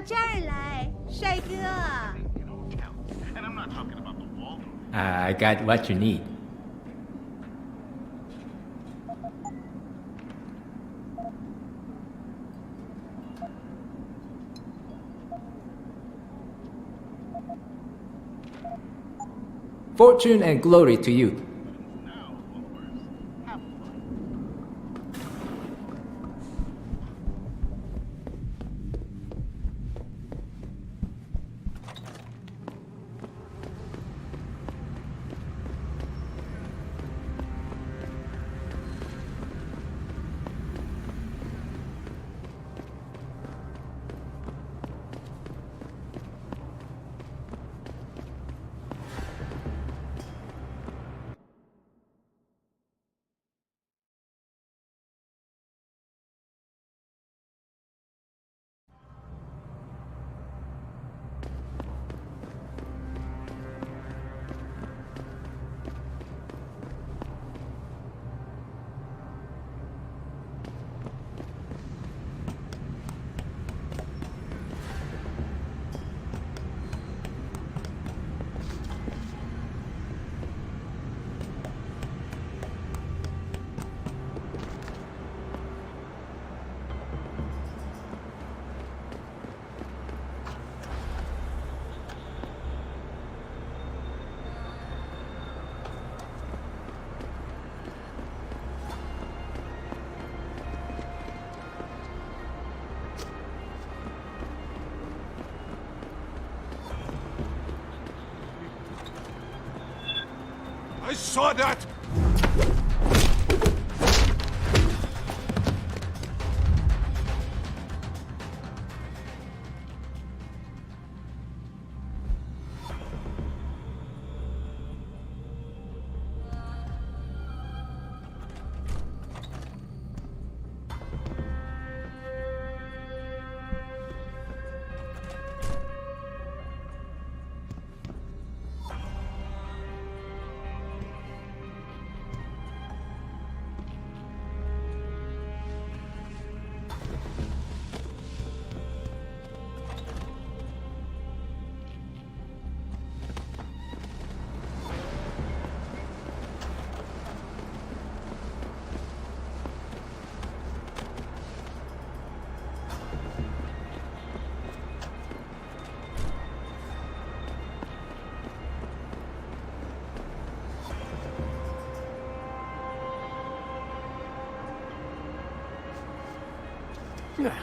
家人来，帅哥。I got what you need. Fortune and glory to you. I saw that! Yeah.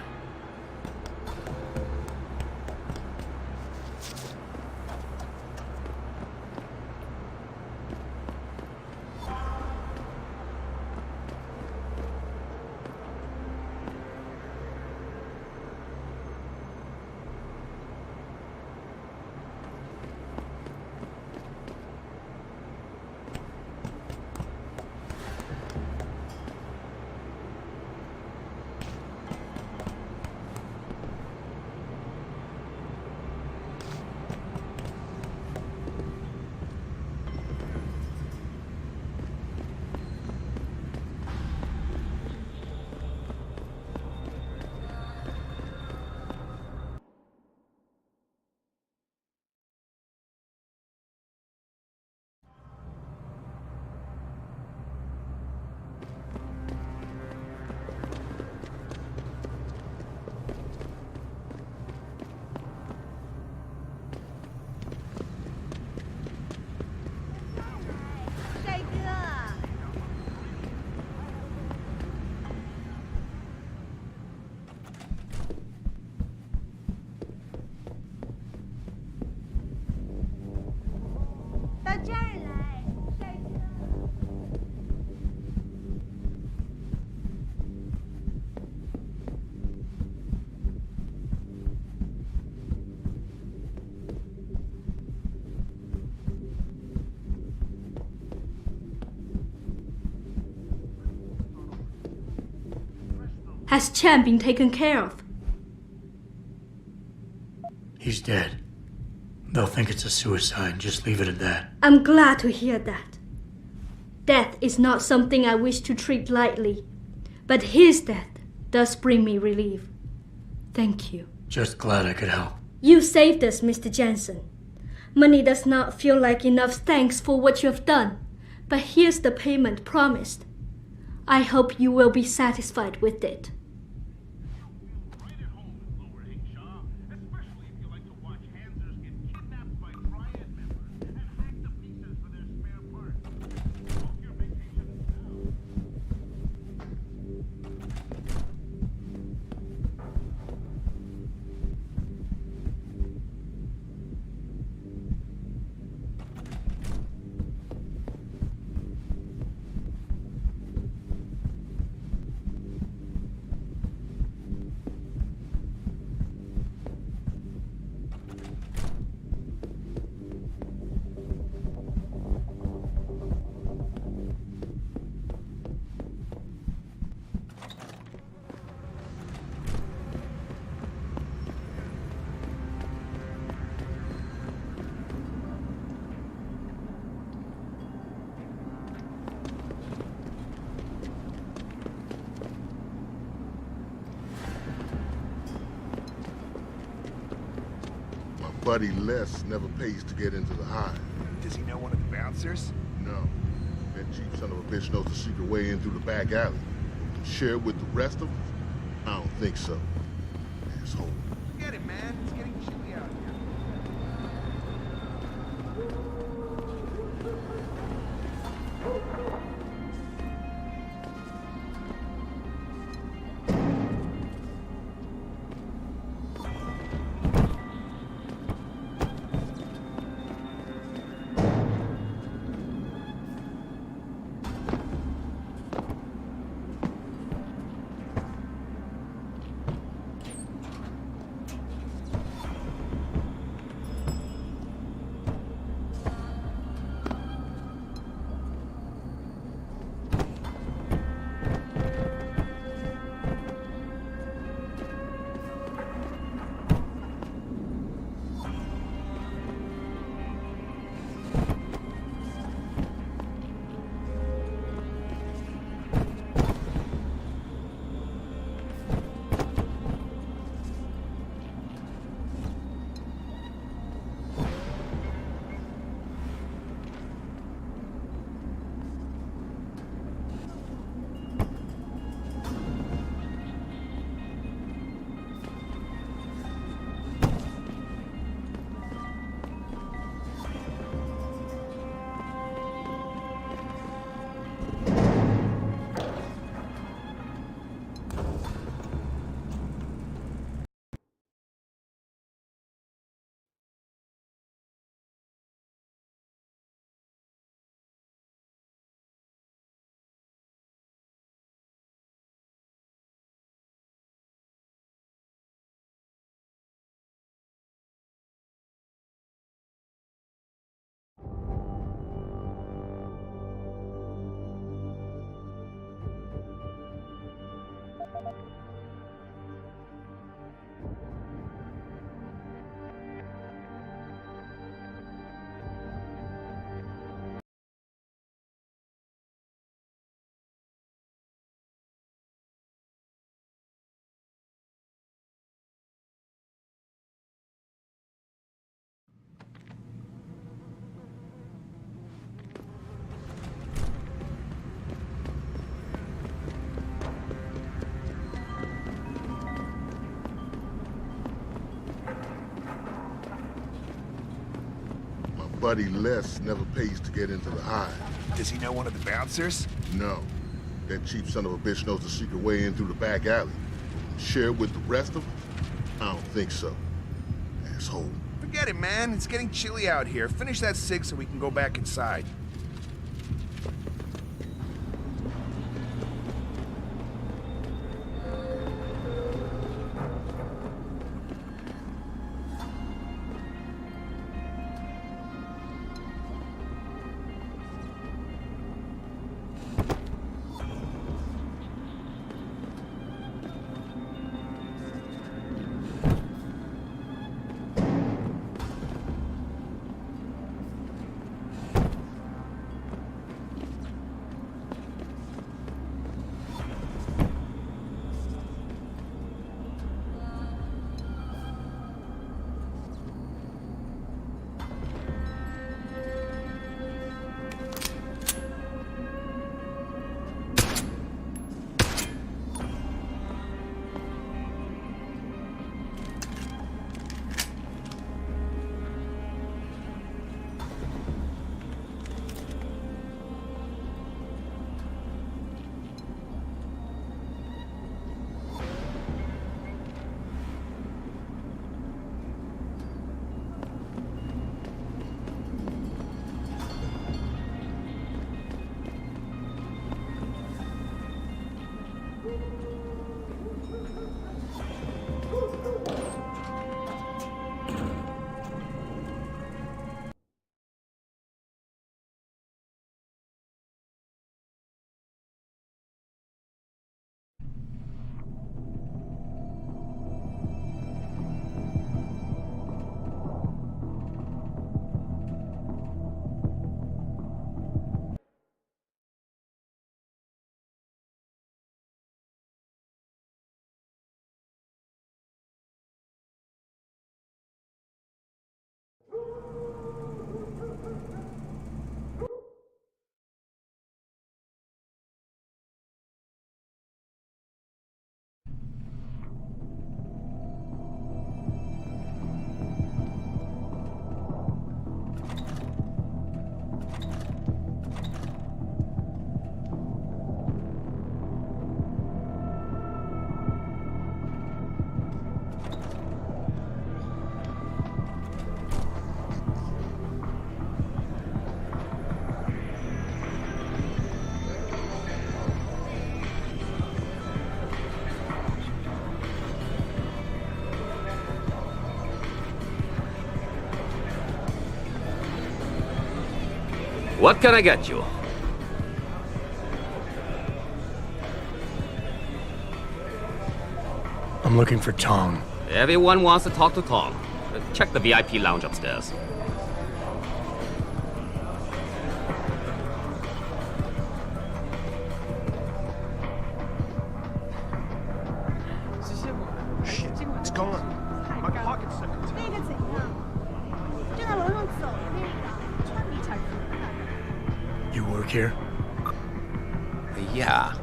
Has Chan been taken care of? He's dead. They'll think it's a suicide. Just leave it at that. I'm glad to hear that. Death is not something I wish to treat lightly, but his death does bring me relief. Thank you. Just glad I could help. You saved us, Mr. Jensen. Money does not feel like enough thanks for what you have done, but here's the payment promised. I hope you will be satisfied with it. Buddy Les never pays to get into the hive. Does he know one of the bouncers? No. That cheap son of a bitch knows the secret way in through the back alley. Share it with the rest of us? I don't think so. Asshole. Forget it, man. It's getting chilly out here. Buddy Les never pays to get into the hive. Does he know one of the bouncers? No. That cheap son of a bitch knows the secret way in through the back alley. Share it with the rest of us? I don't think so. Asshole. Forget it, man. It's getting chilly out here. Finish that cig so we can go back inside. What can I get you? I'm looking for Tong. Everyone wants to talk to Tom. Check the VIP lounge upstairs. Shit, it's gone. My pocket's there. 那个怎样？正在楼上走的那个，穿迷彩服的。 You work here? Yeah.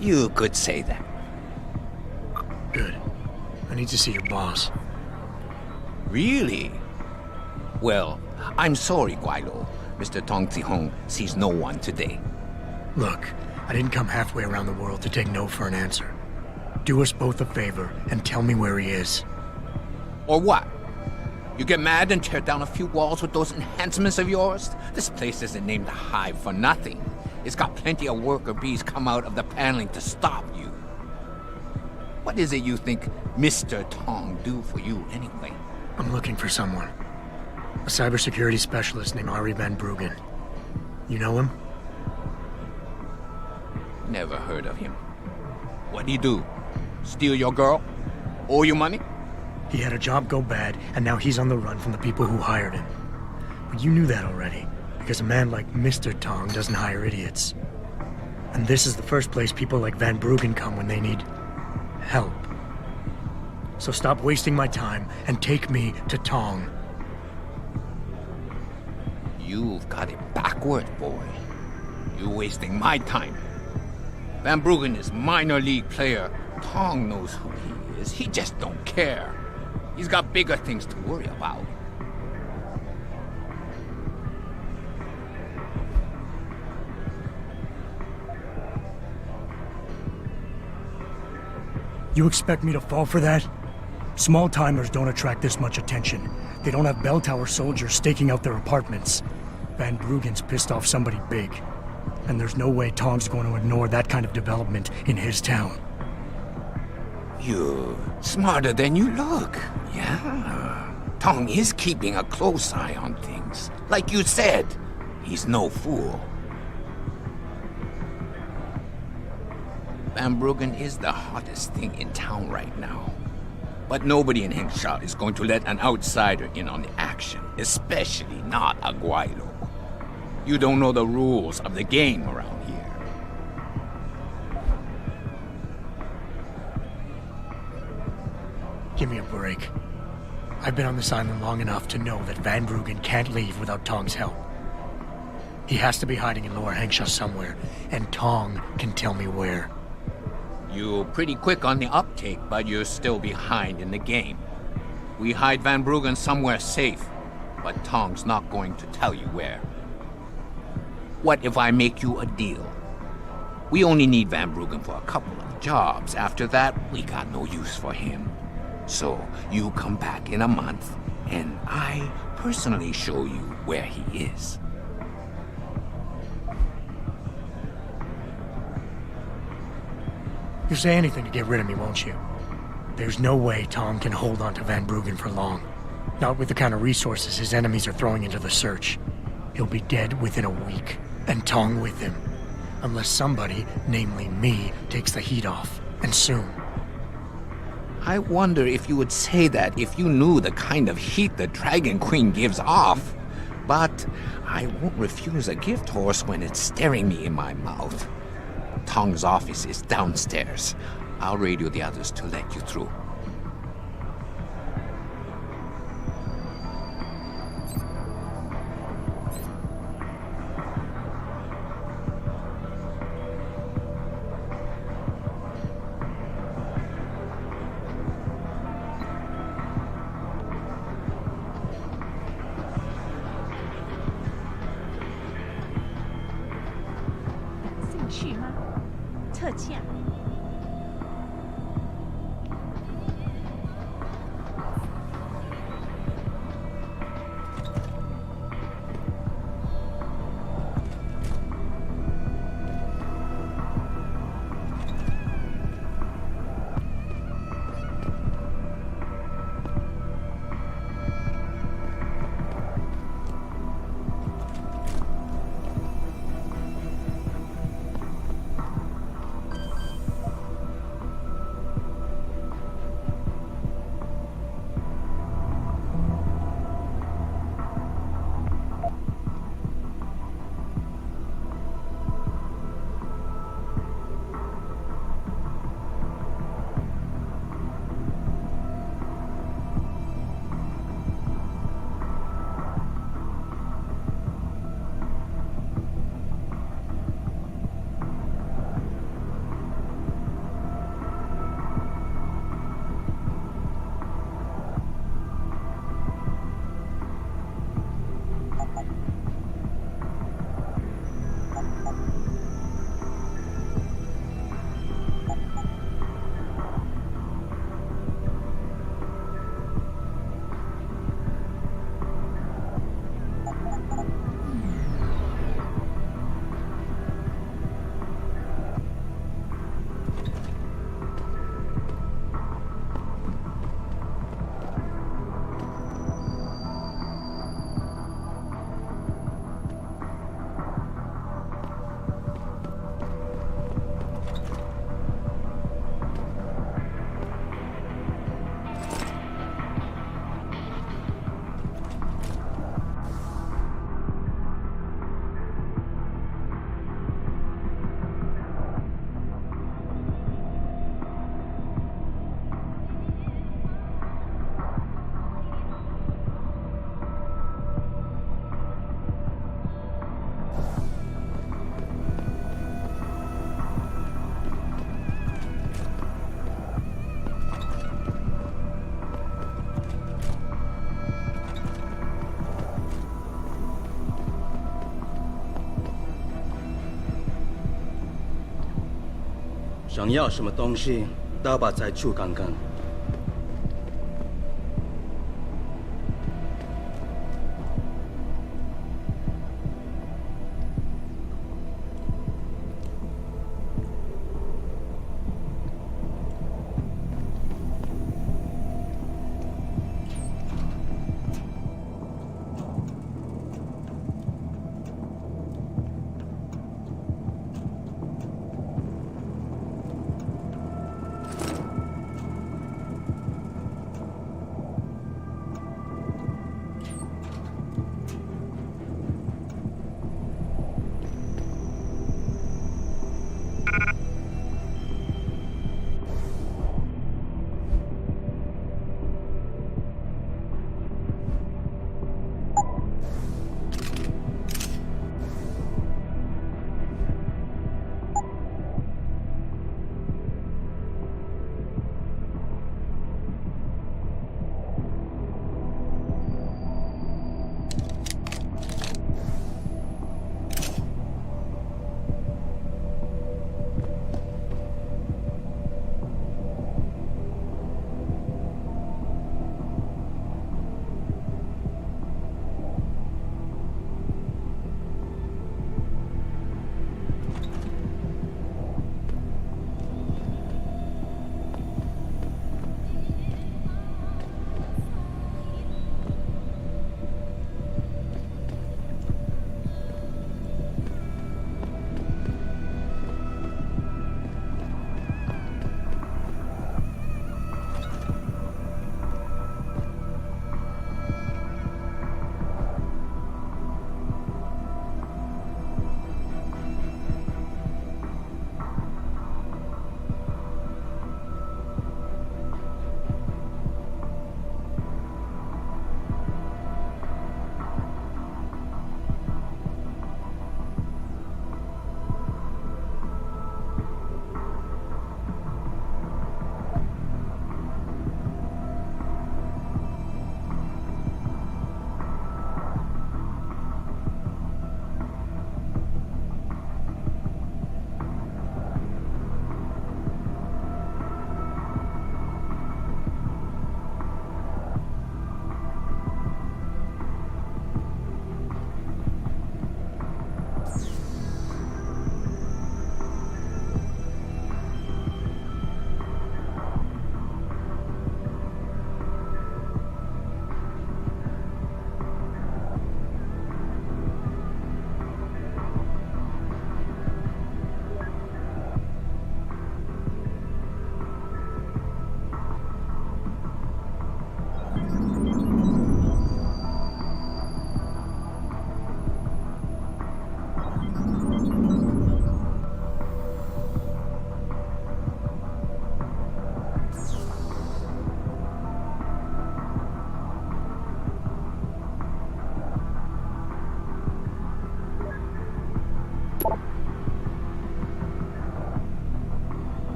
You could say that. Good. I need to see your boss. Really? Well, I'm sorry, Guilo. Mr. Tong Zihong sees no one today. Look, I didn't come halfway around the world to take no for an answer. Do us both a favor and tell me where he is. Or what? You get mad and tear down a few walls with those enhancements of yours? This place isn't named the Hive for nothing. It's got plenty of worker bees come out of the paneling to stop you. What is it you think Mr. Tong do for you anyway? I'm looking for someone. A cybersecurity specialist named Ari Van Bruggen. You know him? Never heard of him. What'd he do? Steal your girl? Owe you money? He had a job go bad, and now he's on the run from the people who hired him. But you knew that already, because a man like Mr. Tong doesn't hire idiots. And this is the first place people like Van Bruggen come when they need help. So stop wasting my time and take me to Tong. You've got it backward, boy. You're wasting my time. Van Bruggen is minor league player. Tong knows who he is. He just don't care. He's got bigger things to worry about. You expect me to fall for that? Small-timers don't attract this much attention. They don't have bell tower soldiers staking out their apartments. Van Bruggen's pissed off somebody big. And there's no way Tong's going to ignore that kind of development in his town. You're smarter than you look. Yeah. Tong is keeping a close eye on things. Like you said, he's no fool. Van Bruggen is the hottest thing in town right now. But nobody in Hengsha is going to let an outsider in on the action, especially not a Guaylo. You don't know the rules of the game around here. Give me a break. I've been on this island long enough to know that Van Bruggen can't leave without Tong's help. He has to be hiding in Lower Hengsha somewhere, and Tong can tell me where. You're pretty quick on the uptake, but you're still behind in the game. We hide Van Bruggen somewhere safe, but Tong's not going to tell you where. What if I make you a deal? We only need Van Bruggen for a couple of jobs. After that, we got no use for him. So you come back in a month, and I personally show you where he is. You'll say anything to get rid of me, won't you? There's no way Tong can hold on to Van Bruggen for long. Not with the kind of resources his enemies are throwing into the search. He'll be dead within a week, and Tong with him. Unless somebody, namely me, takes the heat off, and soon. I wonder if you would say that if you knew the kind of heat the Dragon Queen gives off. But I won't refuse a gift horse when it's staring me in my mouth. Tong's office is downstairs. I'll radio the others to let you through.想要什么东西，都把在处看看。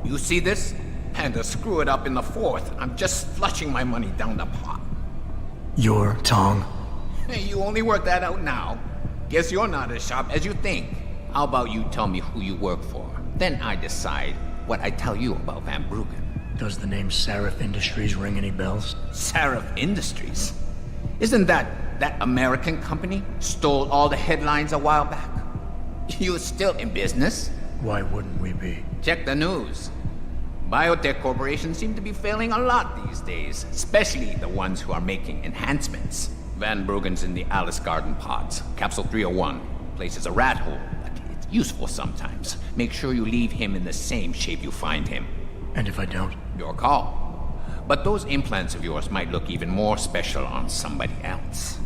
You see this? And to screw it up in the fourth, I'm just flushing my money down the pot. You're Tong? Hey, you only work that out now. Guess you're not as sharp as you think. How about you tell me who you work for? Then I decide what I tell you about Van Bruggen. Does the name Seraph Industries ring any bells? Seraph Industries? Isn't that American company stole all the headlines a while back? You're still in business? Why wouldn't we be? Check the news. Biotech corporations seem to be failing a lot these days, especially the ones who are making enhancements. Van Bruggen's in the Alice Garden pods. Capsule 301. Place is a rat hole, but it's useful sometimes. Make sure you leave him in the same shape you find him. And if I don't? Your call. But those implants of yours might look even more special on somebody else.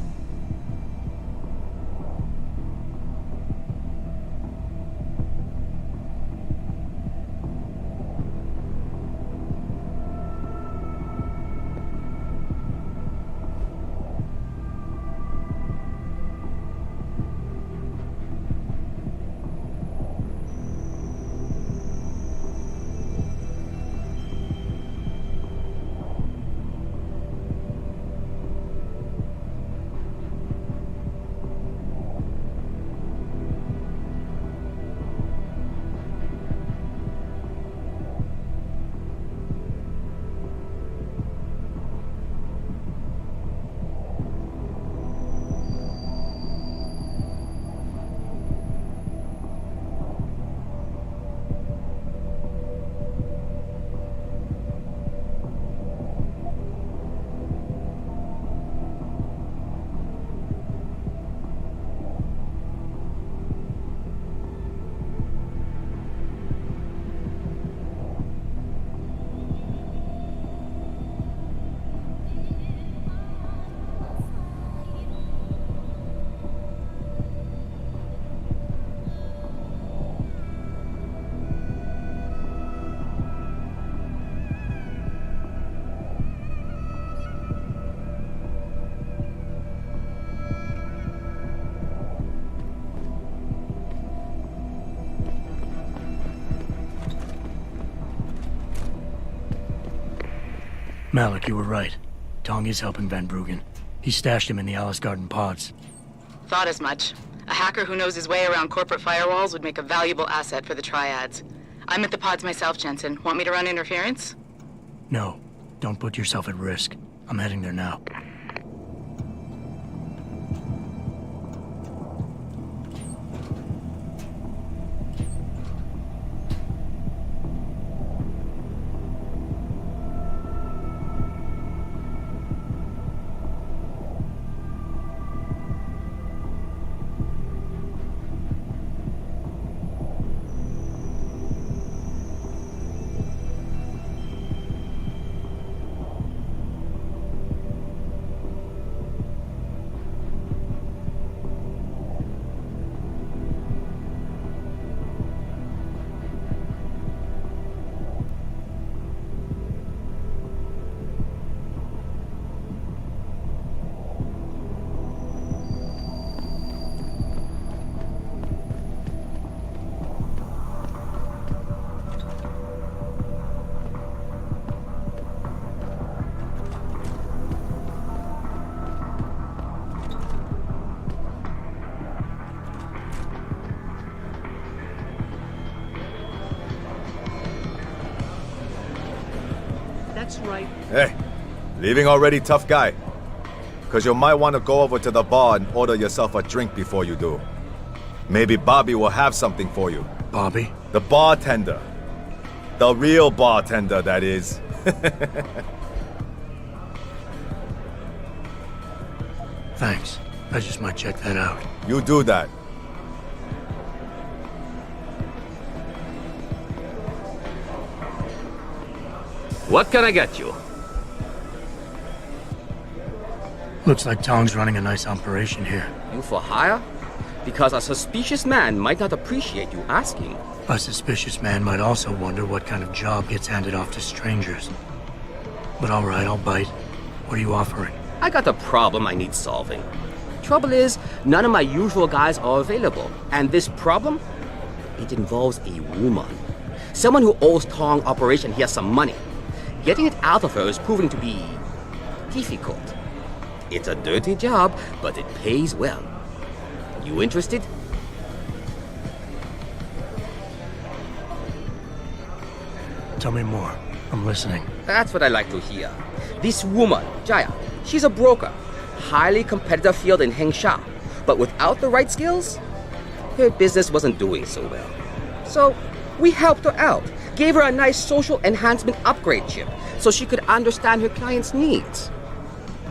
Malik, you were right. Tong is helping Van Bruggen. He stashed him in the Alice Garden pods. Thought as much. A hacker who knows his way around corporate firewalls would make a valuable asset for the Triads. I'm at the pods myself, Jensen. Want me to run interference? No. Don't put yourself at risk. I'm heading there now. That's right. Hey, leaving already, tough guy? Because you might want to go over to the bar and order yourself a drink before you do. Maybe Bobby will have something for you. Bobby? The bartender. The real bartender, that is. Thanks. I just might check that out. You do that. What can I get you? Looks like Tong's running a nice operation here. You for hire? Because a suspicious man might not appreciate you asking. A suspicious man might also wonder what kind of job gets handed off to strangers. But all right, I'll bite. What are you offering? I got a problem I need solving. Trouble is, none of my usual guys are available. And this problem? It involves a woman. Someone who owes Tong Operation here some money. Getting it out of her is proving to be difficult. It's a dirty job, but it pays well. You interested? Tell me more. I'm listening. That's what I like to hear. This woman, Jaya, she's a broker. Highly competitive field in Hengsha. But without the right skills, her business wasn't doing so well. So we helped her out. Gave her a nice social enhancement upgrade chip so she could understand her clients' needs.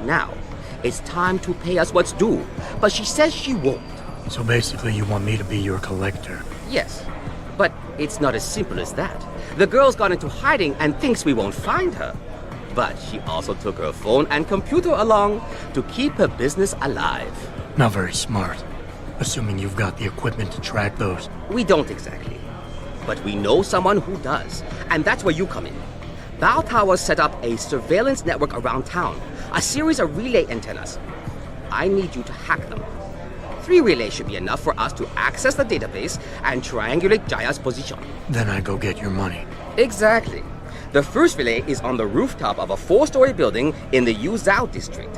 Now, it's time to pay us what's due, but she says she won't. So basically you want me to be your collector? Yes, but it's not as simple as that. The girl's gone into hiding and thinks we won't find her. But she also took her phone and computer along to keep her business alive. Not very smart. Assuming you've got the equipment to track those. We don't exactly. But we know someone who does, and that's where you come in. Bow Tower set up a surveillance network around town, a series of relay antennas. I need you to hack them. 3 relays should be enough for us to access the database and triangulate Jaya's position. Then I go get your money. Exactly. The first relay is on the rooftop of a 4-story building in the Yuzhou district.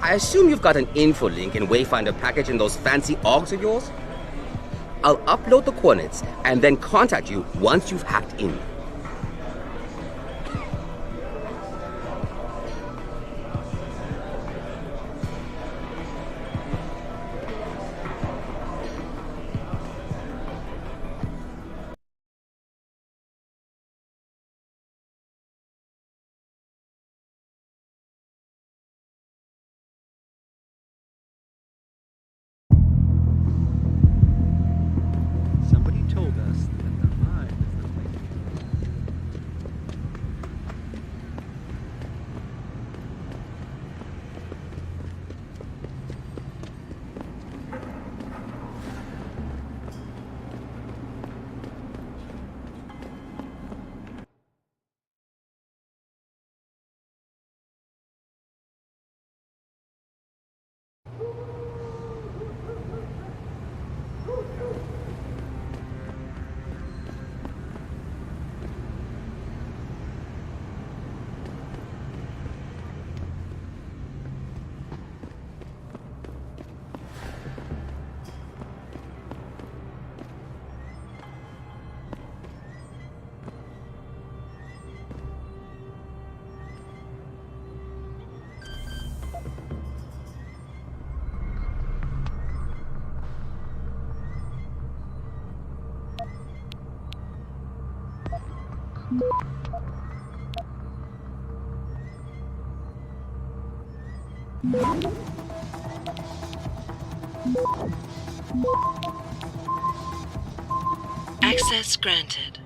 I assume you've got an info link and Wayfinder package in those fancy OGs of yours? I'll upload the coordinates and then contact you once you've hacked in. Somebody told us that the hive is the way. Access granted.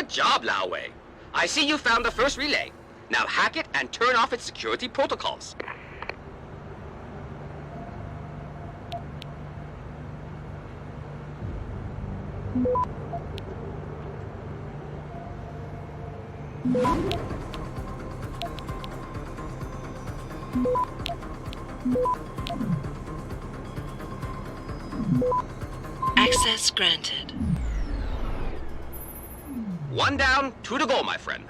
Good job, Lao Wei. I see you found the first relay. Now hack it and turn off its security protocols. Access granted. One down, two to go, my friend.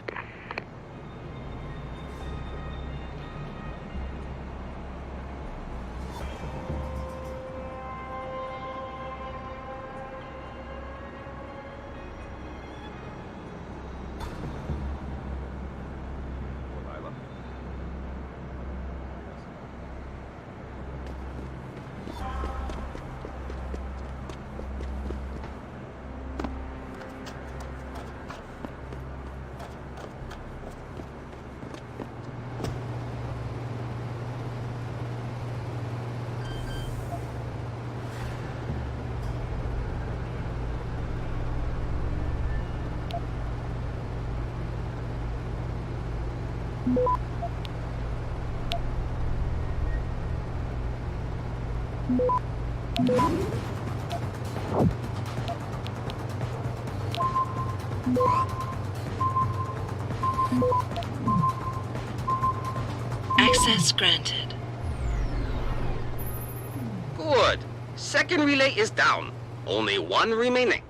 Access granted. Good. Second relay is down. Only one remaining.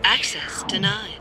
Access denied.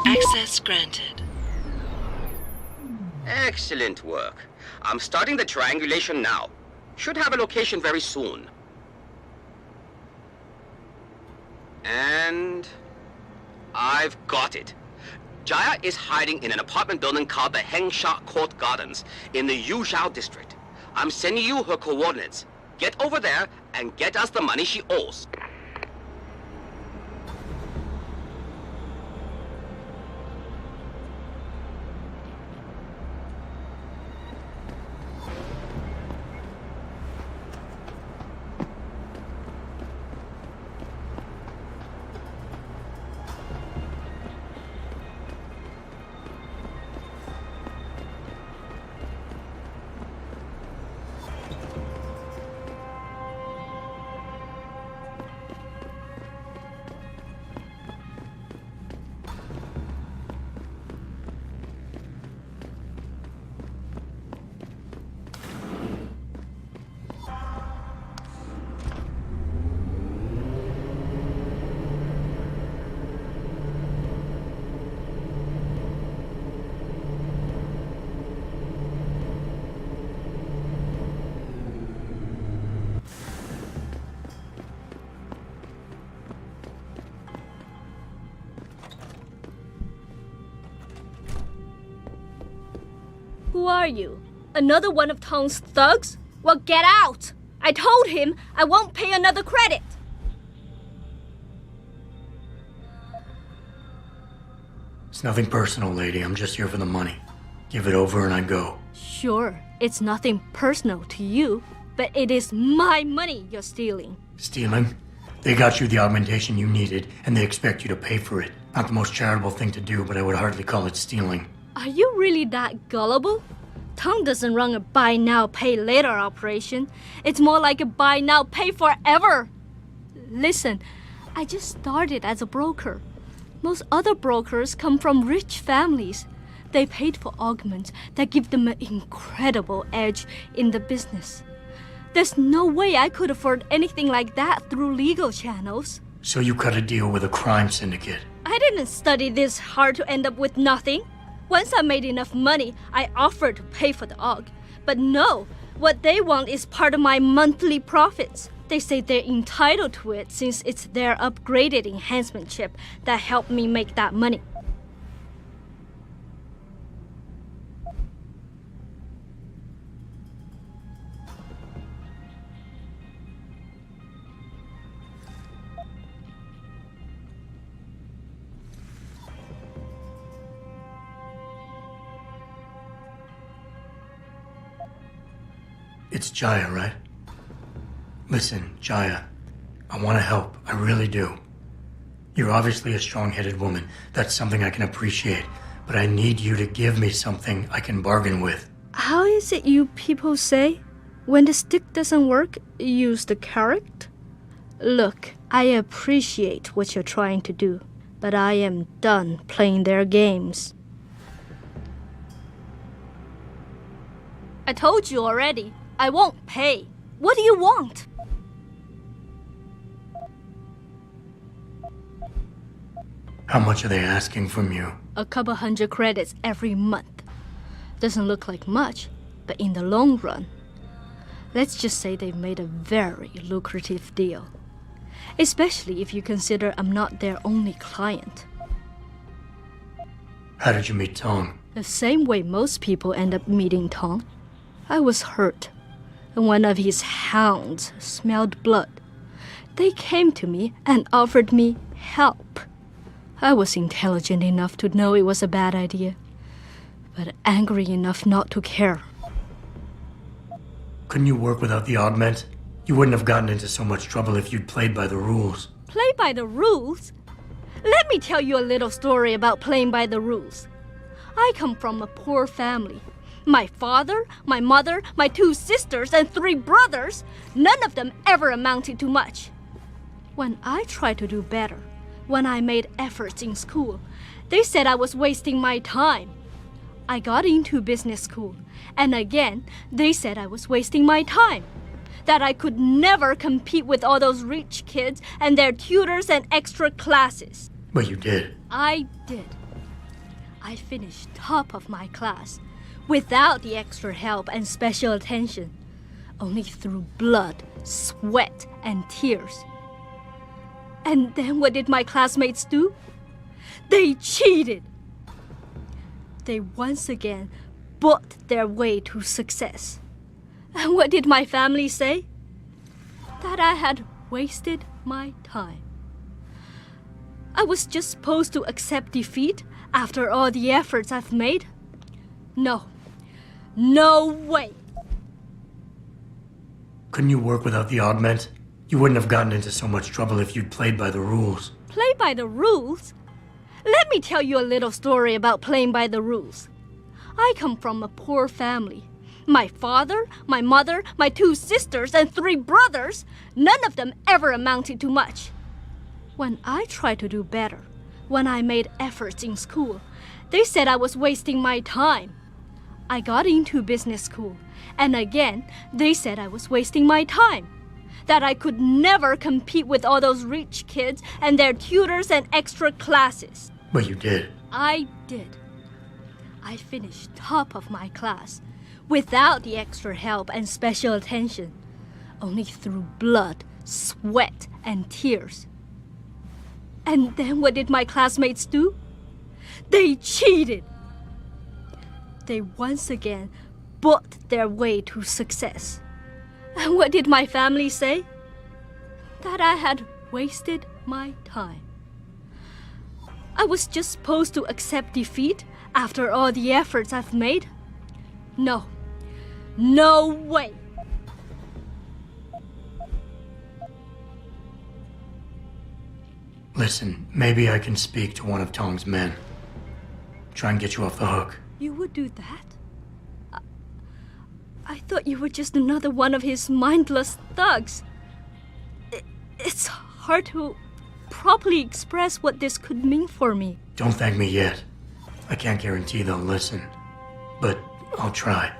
Access granted. Excellent work. I'm starting the triangulation now. Should have a location very soon. And I've got it. Jaya is hiding in an apartment building called the Hengsha Court Gardens in the Yuzhou district. I'm sending you her coordinates. Get over there and get us the money she owes. Who are you? Another one of Tong's thugs? Well, get out! I told him I won't pay another credit. It's nothing personal, lady. I'm just here for the money. Give it over and I go. Sure, it's nothing personal to you, but it is my money you're stealing. Stealing? They got you the augmentation you needed, and they expect you to pay for it. Not the most charitable thing to do, but I would hardly call it stealing. Are you really that gullible? Tong doesn't run a buy now, pay later operation. It's more like a buy now, pay forever. Listen, I just started as a broker. Most other brokers come from rich families. They paid for augments that give them an incredible edge in the business. There's no way I could afford anything like that through legal channels. So you cut a deal with a crime syndicate? I didn't study this hard to end up with nothing. Once I made enough money, I offered to pay for the aug. But no, what they want is part of my monthly profits. They say they're entitled to it since it's their upgraded enhancement chip that helped me make that money. It's Jaya, right? Listen, Jaya, I want to help. I really do. You're obviously a strong-headed woman. That's something I can appreciate. But I need you to give me something I can bargain with. How is it you people say? When the stick doesn't work, use the carrot? Look, I appreciate what you're trying to do, but I am done playing their games. I told you already. I won't pay. What do you want? How much are they asking from you? A couple hundred credits every month. Doesn't look like much, but in the long run, let's just say they've made a very lucrative deal. Especially if you consider I'm not their only client. How did you meet Tong? The same way most people end up meeting Tong. I was hurt, and one of his hounds smelled blood. They came to me and offered me help. I was intelligent enough to know it was a bad idea, but angry enough not to care. Couldn't you work without the augment? You wouldn't have gotten into so much trouble if you'd played by the rules. Play by the rules? Let me tell you a little story about playing by the rules. I come from a poor family. My father, my mother, my 2 sisters, and 3 brothers, none of them ever amounted to much. When I tried to do better, when I made efforts in school, they said I was wasting my time. I got into business school, and again, they said I was wasting my time. That I could never compete with all those rich kids and their tutors and extra classes. But you did. I did. I finished top of my class, without the extra help and special attention, only through blood, sweat, and tears. And then what did my classmates do? They cheated. They once again bought their way to success. And what did my family say? That I had wasted my time. I was just supposed to accept defeat after all the efforts I've made? No. No way. Couldn't you work without the augment? You wouldn't have gotten into so much trouble if you'd played by the rules. Play by the rules? Let me tell you a little story about playing by the rules. I come from a poor family. My father, my mother, my 2 sisters, and 3 brothers, none of them ever amounted to much. When I tried to do better, when I made efforts in school, they said I was wasting my time. I got into business school, and again, they said I was wasting my time. That I could never compete with all those rich kids and their tutors and extra classes. But you did. I did. I finished top of my class, without the extra help and special attention, only through blood, sweat, and tears. And then what did my classmates do? They cheated. they once again bought their way to success. And what did my family say? That I had wasted my time. I was just supposed to accept defeat after all the efforts I've made? No. No way! Listen, maybe I can speak to one of Tong's men. Try and get you off the hook. You would do that? I thought you were just another one of his mindless thugs. It's hard to properly express what this could mean for me. Don't thank me yet. I can't guarantee they'll listen. But I'll try.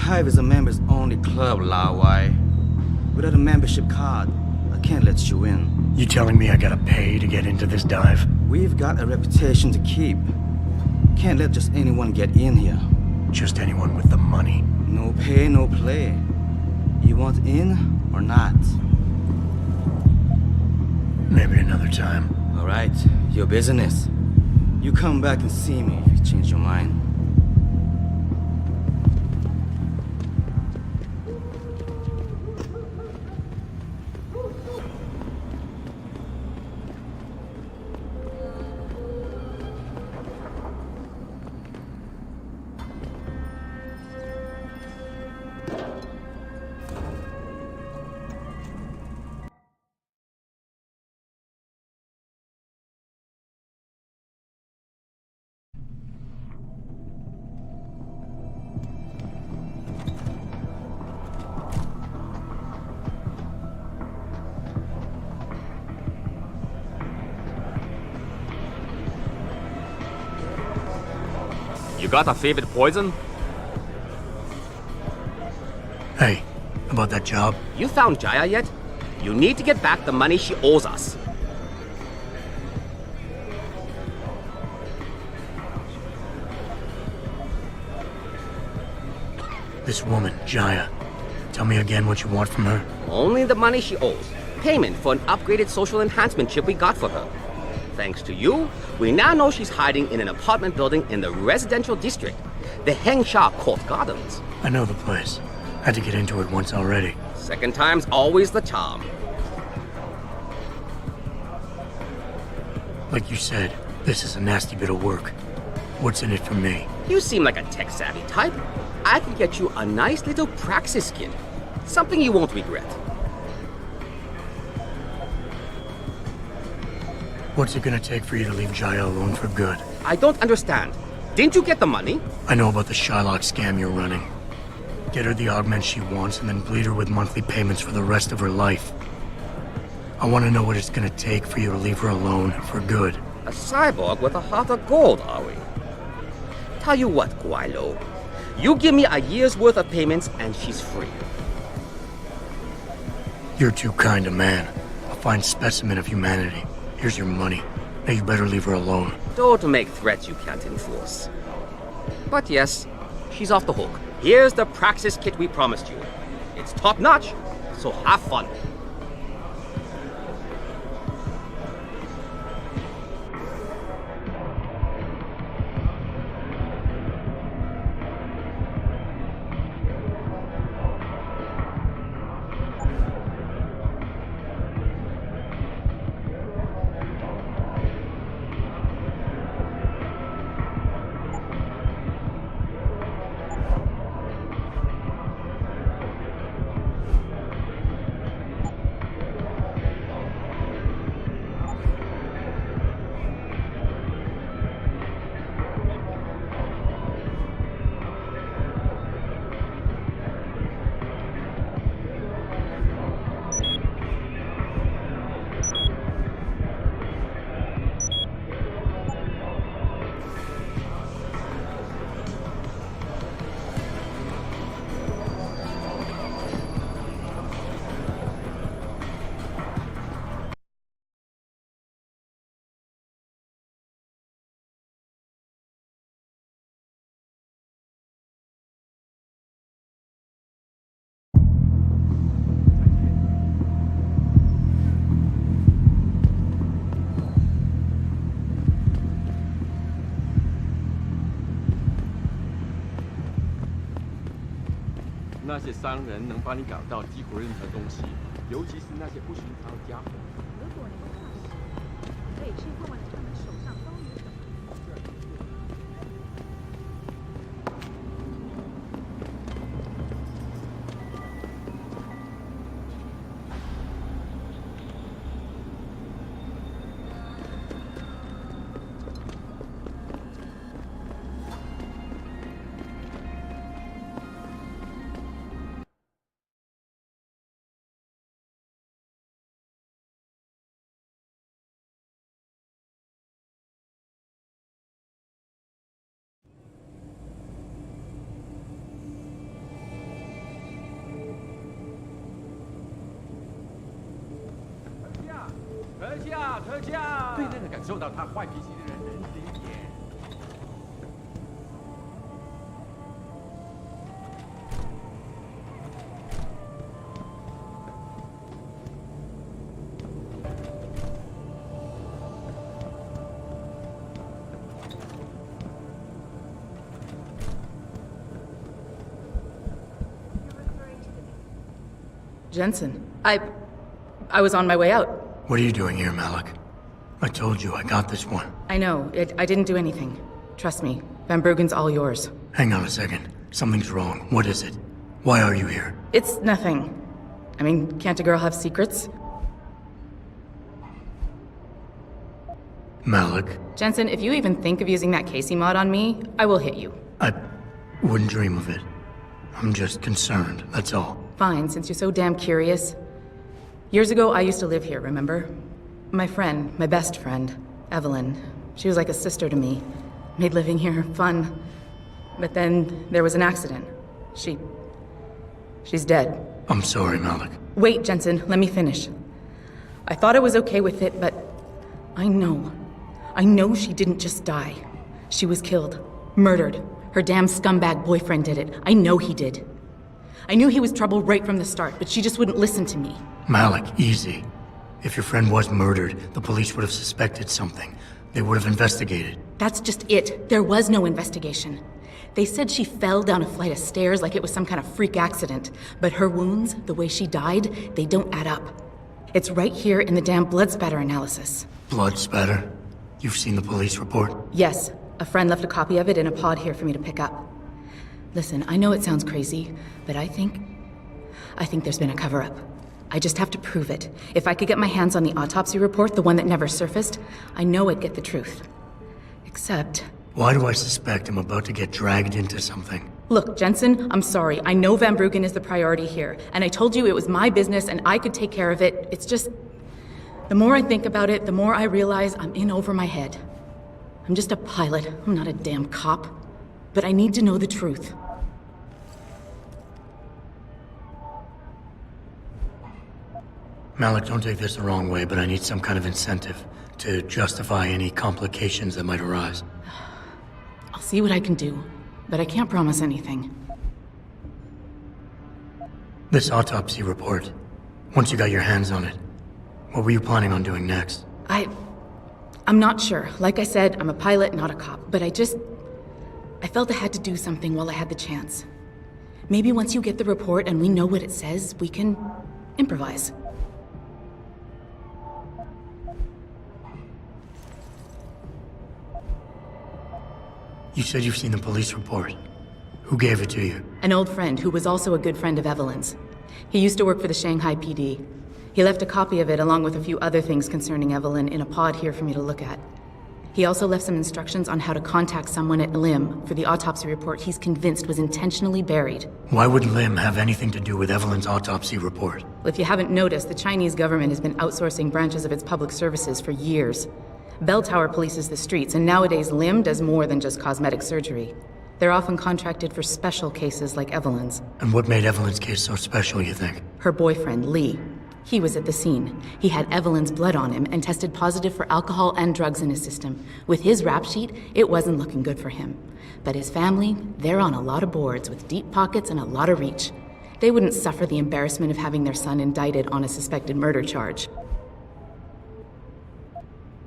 Hive is a members-only club, Lao Wai. Without a membership card, I can't let you in. You telling me I gotta pay to get into this dive? We've got a reputation to keep. Can't let just anyone get in here. Just anyone with the money? No pay, no play. You want in or not? Maybe another time. All right, your business. You come back and see me if you change your mind. You got a favorite poison? Hey, about that job? You found Jaya yet? You need to get back the money she owes us. This woman, Jaya. Tell me again what you want from her. Only the money she owes. Payment for an upgraded social enhancement chip we got for her. Thanks to you, we now know she's hiding in an apartment building in the residential district, the Hengsha Court Gardens. I know the place. Had to get into it once already. Second time's always the charm. Like you said, this is a nasty bit of work. What's in it for me? You seem like a tech-savvy type. I could get you a nice little praxis kit. Something you won't regret. What's it gonna take for you to leave Jaya alone for good? I don't understand. Didn't you get the money? I know about the Shylock scam you're running. Get her the augment she wants and then bleed her with monthly payments for the rest of her life. I want to know what it's gonna take for you to leave her alone for good. A cyborg with a heart of gold, are we? Tell you what, Guaylo. You give me a year's worth of payments and she's free. You're too kind a man. A fine specimen of humanity. Here's your money. Now you better leave her alone. Don't make threats you can't enforce. But yes, she's off the hook. Here's the praxis kit we promised you. It's top-notch, so have fun.那些商人能帮你搞到几乎任何东西，尤其是那些不寻常的家伙。如果你不放心，可以去问问他们手上包有什么。特价！对那个感受到他坏脾气的人仁慈一点。Jensen, I was on my way out. What are you doing here, Malik? I told you I got this one. I know. I didn't do anything. Trust me. Van Bruggen's all yours. Hang on a second. Something's wrong. What is it? Why are you here? It's nothing. I mean, can't a girl have secrets? Malik. Jensen, if you even think of using that Casey mod on me, I will hit you. I wouldn't dream of it. I'm just concerned, that's all. Fine, since you're so damn curious. Years ago, I used to live here, remember? My friend, my best friend, Evelyn. She was like a sister to me. Made living here fun. But then there was an accident. She's dead. I'm sorry, Malik. Wait, Jensen, let me finish. I thought I was okay with it, but I know she didn't just die. She was killed. Murdered. Her damn scumbag boyfriend did it. I know he did. I knew he was trouble right from the start, but she just wouldn't listen to me. Malik, easy. If your friend was murdered, the police would have suspected something. They would have investigated. That's just it. There was no investigation. They said she fell down a flight of stairs like it was some kind of freak accident. But her wounds, the way she died, they don't add up. It's right here in the damn blood spatter analysis. Blood spatter? You've seen the police report? Yes. A friend left a copy of it in a pod here for me to pick up. Listen, I know it sounds crazy, but I think there's been a cover-up. I just have to prove it. If I could get my hands on the autopsy report, the one that never surfaced, I know I'd get the truth. Except... Why do I suspect I'm about to get dragged into something? Look, Jensen, I'm sorry. I know Van Bruggen is the priority here, and I told you it was my business and I could take care of it. It's just... The more I think about it, the more I realize I'm in over my head. I'm just a pilot. I'm not a damn cop. But I need to know the truth. Malik, don't take this the wrong way, but I need some kind of incentive to justify any complications that might arise. I'll see what I can do, but I can't promise anything. This autopsy report, once you got your hands on it, what were you planning on doing next? I'm not sure. Like I said, I'm a pilot, not a cop, but I felt I had to do something while I had the chance. Maybe once you get the report and we know what it says, we can improvise. You said you've seen the police report. Who gave it to you? An old friend who was also a good friend of Evelyn's. He used to work for the Shanghai PD. He left a copy of it along with a few other things concerning Evelyn in a pod here for me to look at. He also left some instructions on how to contact someone at Lim for the autopsy report he's convinced was intentionally buried. Why would Lim have anything to do with Evelyn's autopsy report? Well, if you haven't noticed, the Chinese government has been outsourcing branches of its public services for years. Bell Tower polices the streets, and nowadays Lim does more than just cosmetic surgery. They're often contracted for special cases like Evelyn's. And what made Evelyn's case so special, you think? Her boyfriend, Lee. He was at the scene. He had Evelyn's blood on him and tested positive for alcohol and drugs in his system. With his rap sheet, it wasn't looking good for him. But his family, they're on a lot of boards with deep pockets and a lot of reach. They wouldn't suffer the embarrassment of having their son indicted on a suspected murder charge.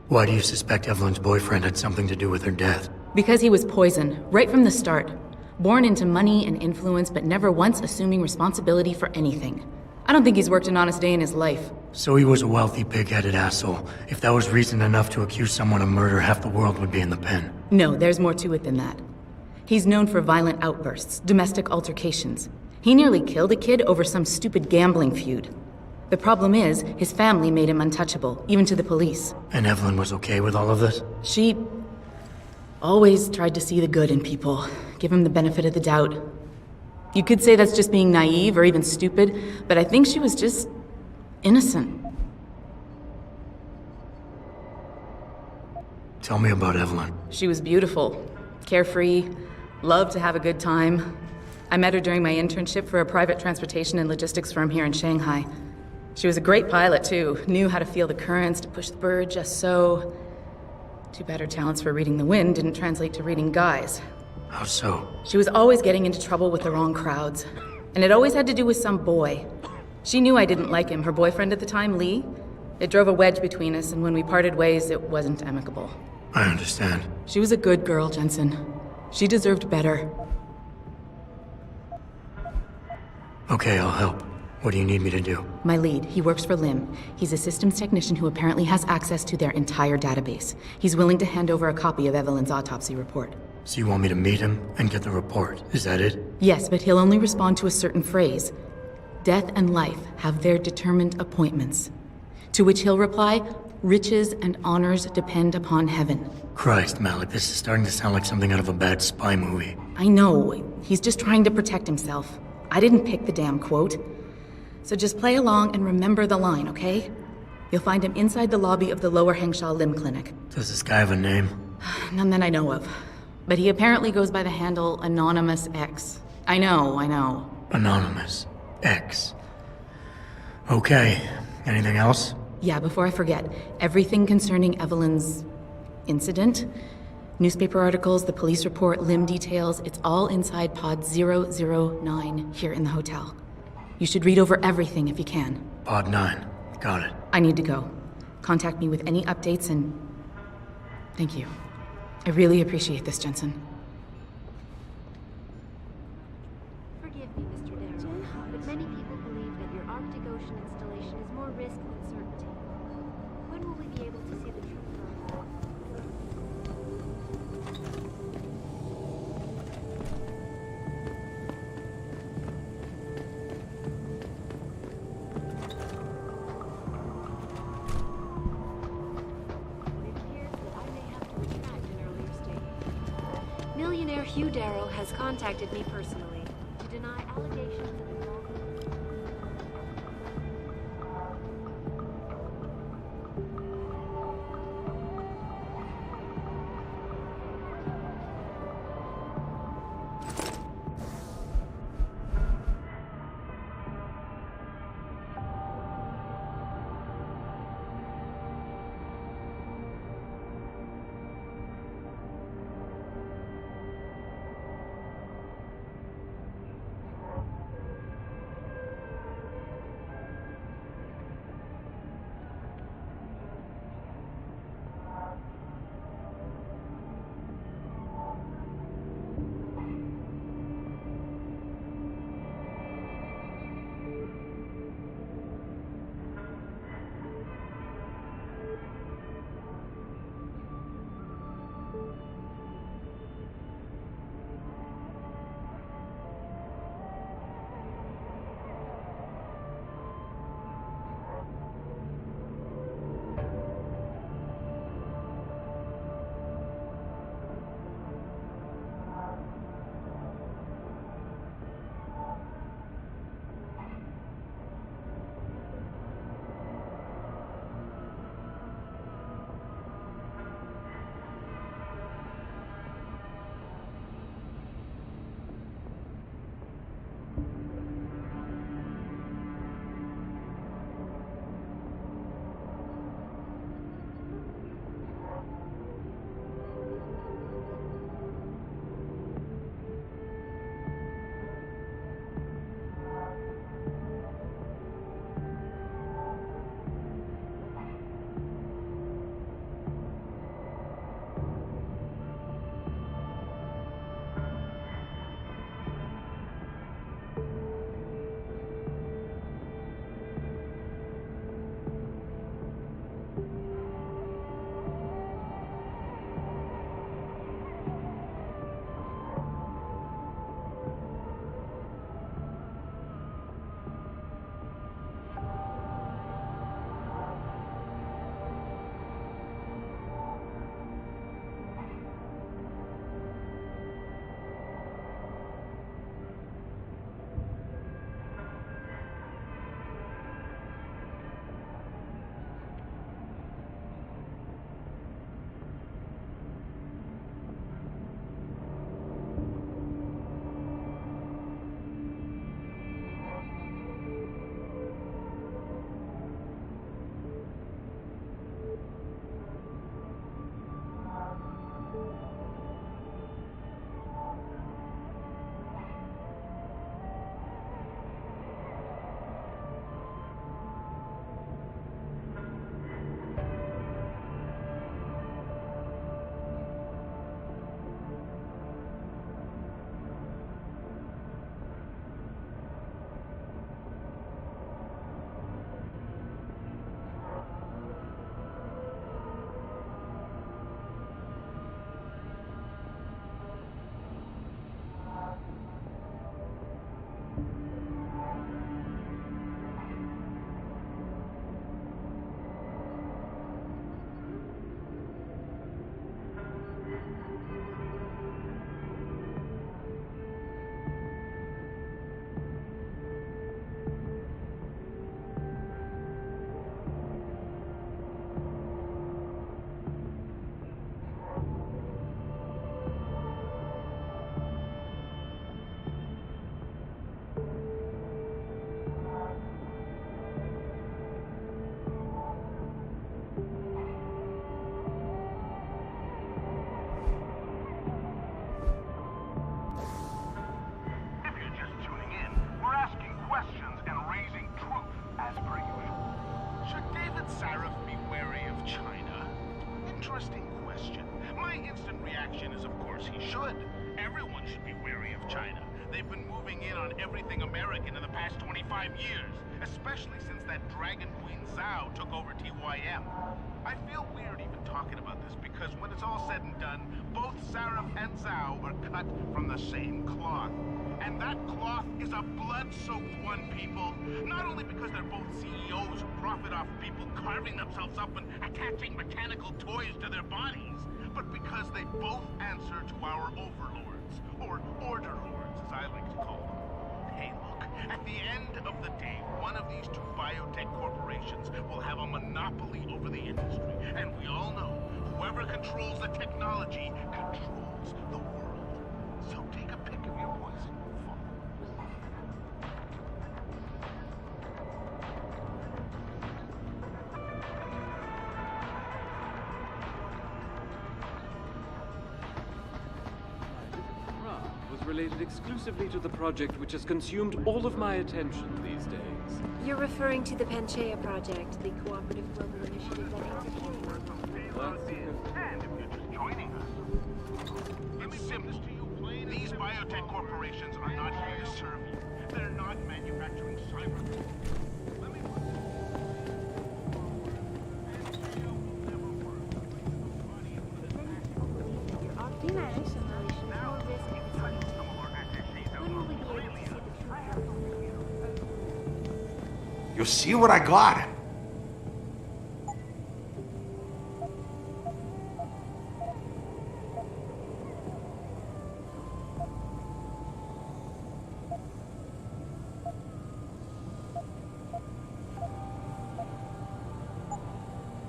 Why do you suspect Evelyn's boyfriend had something to do with her death? Because he was poisoned, right from the start. Born into money and influence, but never once assuming responsibility for anything. I don't think he's worked an honest day in his life. So he was a wealthy, pig-headed asshole. If that was reason enough to accuse someone of murder, half the world would be in the pen. No, there's more to it than that. He's known for violent outbursts, domestic altercations. He nearly killed a kid over some stupid gambling feud. The problem is, his family made him untouchable, even to the police. And Evelyn was okay with all of this? She always tried to see the good in people, give him the benefit of the doubt. You could say that's just being naive or even stupid, but I think she was just innocent. Tell me about Evelyn. She was beautiful, carefree, loved to have a good time. I met her during my internship for a private transportation and logistics firm here in Shanghai. She was a great pilot, too. Knew how to feel the currents, to push the bird just so. Too bad her talents for reading the wind didn't translate to reading guys. How so? She was always getting into trouble with the wrong crowds. And it always had to do with some boy. She knew I didn't like him. Her boyfriend at the time, Lee. It drove a wedge between us, and when we parted ways, it wasn't amicable. I understand. She was a good girl, Jensen. She deserved better. Okay, I'll help. What do you need me to do? My lead, he works for Lim. He's a systems technician who apparently has access to their entire database. He's willing to hand over a copy of Evelyn's autopsy report. So you want me to meet him and get the report? Is that it? Yes, but he'll only respond to a certain phrase. Death and life have their determined appointments. To which he'll reply, riches and honors depend upon heaven. Christ, Malik, this is starting to sound like something out of a bad spy movie. I know. He's just trying to protect himself. I didn't pick the damn quote. So just play along and remember the line, okay? You'll find him inside the lobby of the Lower Hengsha Lim Clinic. Does this guy have a name? None that I know of. But he apparently goes by the handle Anonymous X. I know. Anonymous X. Okay. Anything else? Yeah, before I forget, everything concerning Evelyn's incident, newspaper articles, the police report, limb details, it's all inside pod 009 here in the hotel. You should read over everything if you can. Pod 9. Got it. I need to go. Contact me with any updates and... Thank you. I really appreciate this, Jensen. Forgive me, Mr. Darrow, but many people believe that your Arctic Ocean installation is more risk than certainty. When will we be able to see the truth of that? Millionaire Hugh Darrow has contacted me personally to deny allegations of involvement. interesting question. My instant reaction is, of course, he should. Everyone should be wary of China. They've been moving in on everything American in the past 25 years, especially since that Dragon Queen Zhao took over TYM. I feel weird even talking about this because when it's all said and done, both Sarif and Zhao are cut from the same cloth. And that cloth is a blood-soaked one, people. Not only because they're both CEOs who profit off people carving themselves up and attaching mechanical toys to their bodies, but because they both answer to our overlords, or order lords, as I like to call them. Hey, look, at the end of the day, one of these two biotech corporations will have a monopoly over the industry, and we all know whoever controls the technology controls the world. So take a pick of your poison. Related exclusively to the project which has consumed all of my attention these days. You're referring to the Panchaea Project, the cooperative global initiative that aims at healing And if you're just joining us, it's simple. These biotech corporations are not here to serve you. They're not manufacturing cyber. You see what I got?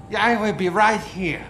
Yeah, I will be right here.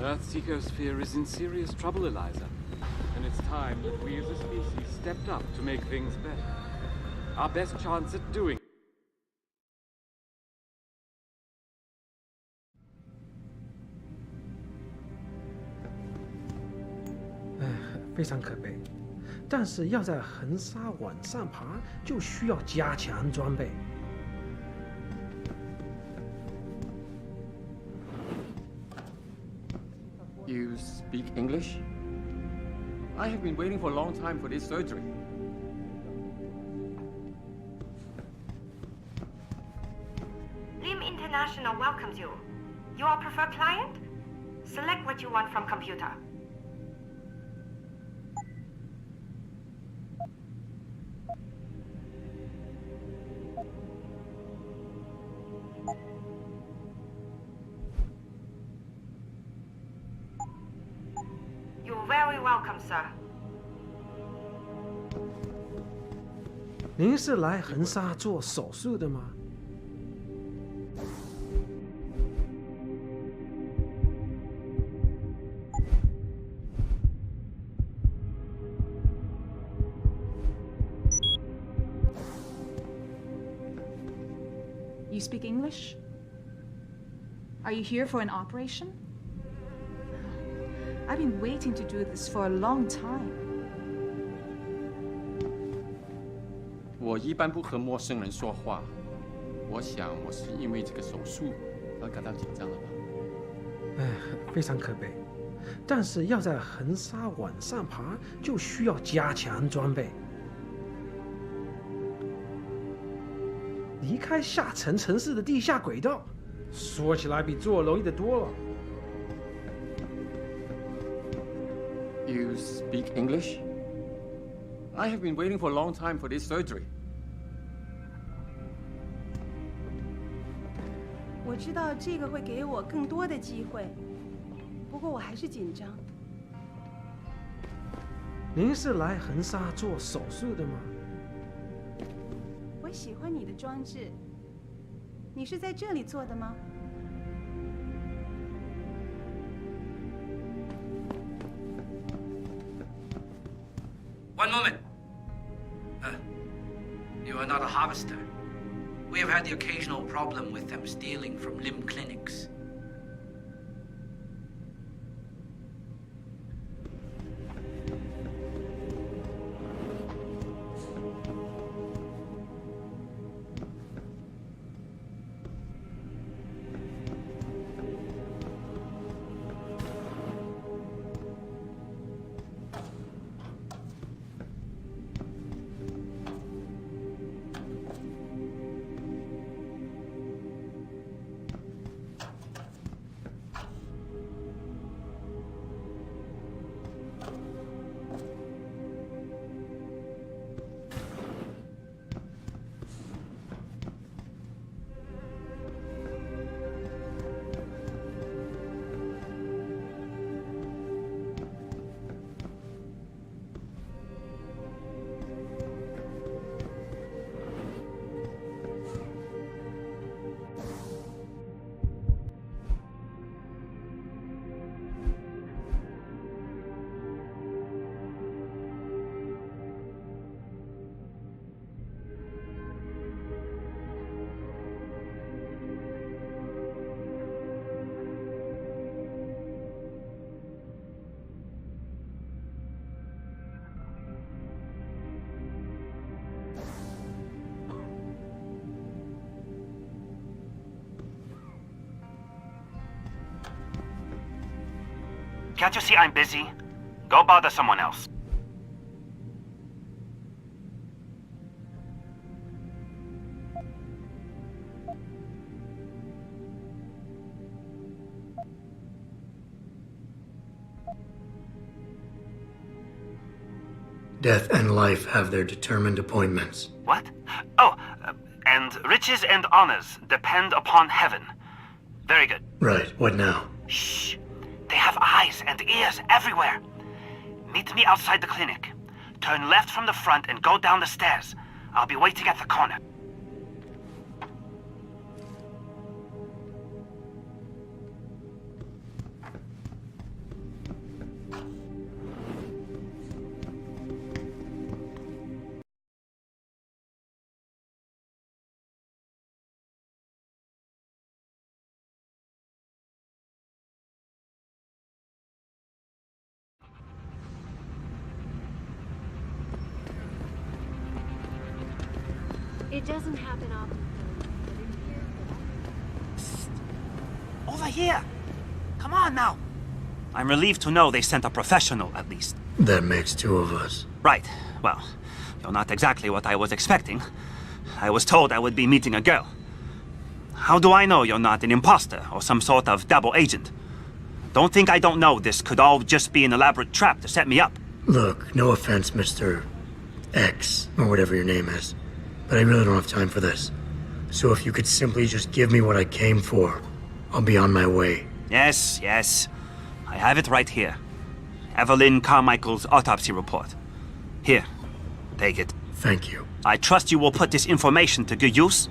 Earth's ecosphere is in serious trouble, Eliza. And it's time that we as a species stepped up to make things better. Our best chance at doing it. 非常可悲。但是要在横沙往上爬，就需要加强装备。 You speak English? I have been waiting for a long time for this surgery. Lim International welcomes you. You are preferred client? Select what you want from computer. You're very welcome, sir. 您是来横沙做手术的吗？ You speak English? Are you here for an operation? I've been waiting to do this for a long time. 我一般不和陌生人说话。我想我是因为这个手术而感到紧张了吧？非常可悲。但是要在横沙往上爬，就需要加强装备。离开下沉城市的地下轨道，说起来比做容易的多了。You speak English? I have been waiting for a long time for this surgery. 我知道这个会给我更多的机会，不过我还是紧张。您是来横沙做手术的吗？我喜欢你的装置。你是在这里做的吗？ One moment. You are not a harvester. We have had the occasional problem with them stealing from limb clinics. Can't you see I'm busy? Go bother someone else. Death and life have their determined appointments. What? Oh, and riches and honors depend upon heaven. Very good. Right, what now? Shh. They have eyes and ears everywhere. Meet me outside the clinic. Turn left from the front and go down the stairs. I'll be waiting at the corner. It doesn't happen often, but in here, Over here! Come on now! I'm relieved to know they sent a professional, at least. That makes two of us. Right. Well, you're not exactly what I was expecting. I was told I would be meeting a girl. How do I know you're not an imposter or some sort of double agent? Don't think I don't know this could all just be an elaborate trap to set me up. Look, no offense, Mr. X, or whatever your name is, but I really don't have time for this. So if you could simply just give me what I came for, I'll be on my way. Yes, yes. I have it right here. Evelyn Carmichael's autopsy report. Here, take it. Thank you. I trust you will put this information to good use,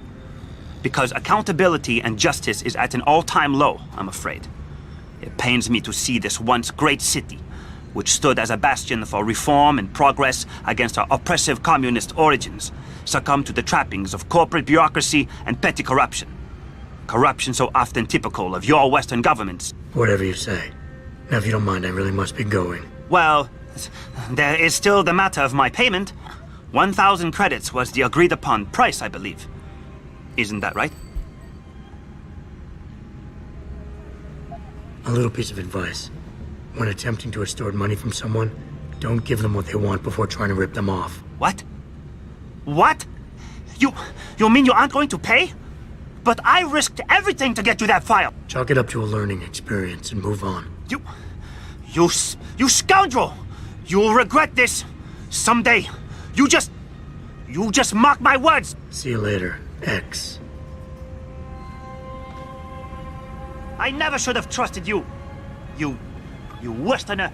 because accountability and justice is at an all-time low, I'm afraid. It pains me to see this once great city, which stood as a bastion for reform and progress against our oppressive communist origins, succumb to the trappings of corporate bureaucracy and petty corruption. Corruption so often typical of your Western governments. Whatever you say. Now, if you don't mind, I really must be going. Well, there is still the matter of my payment. 1,000 credits was the agreed-upon price, I believe. Isn't that right? A little piece of advice. When attempting to extort money from someone, don't give them what they want before trying to rip them off. What? What? You mean you aren't going to pay? But I risked everything to get you that file. Chalk it up to a learning experience and move on. You scoundrel! You'll regret this someday. You just mocked my words. See you later, X. I never should have trusted you. You Westerner.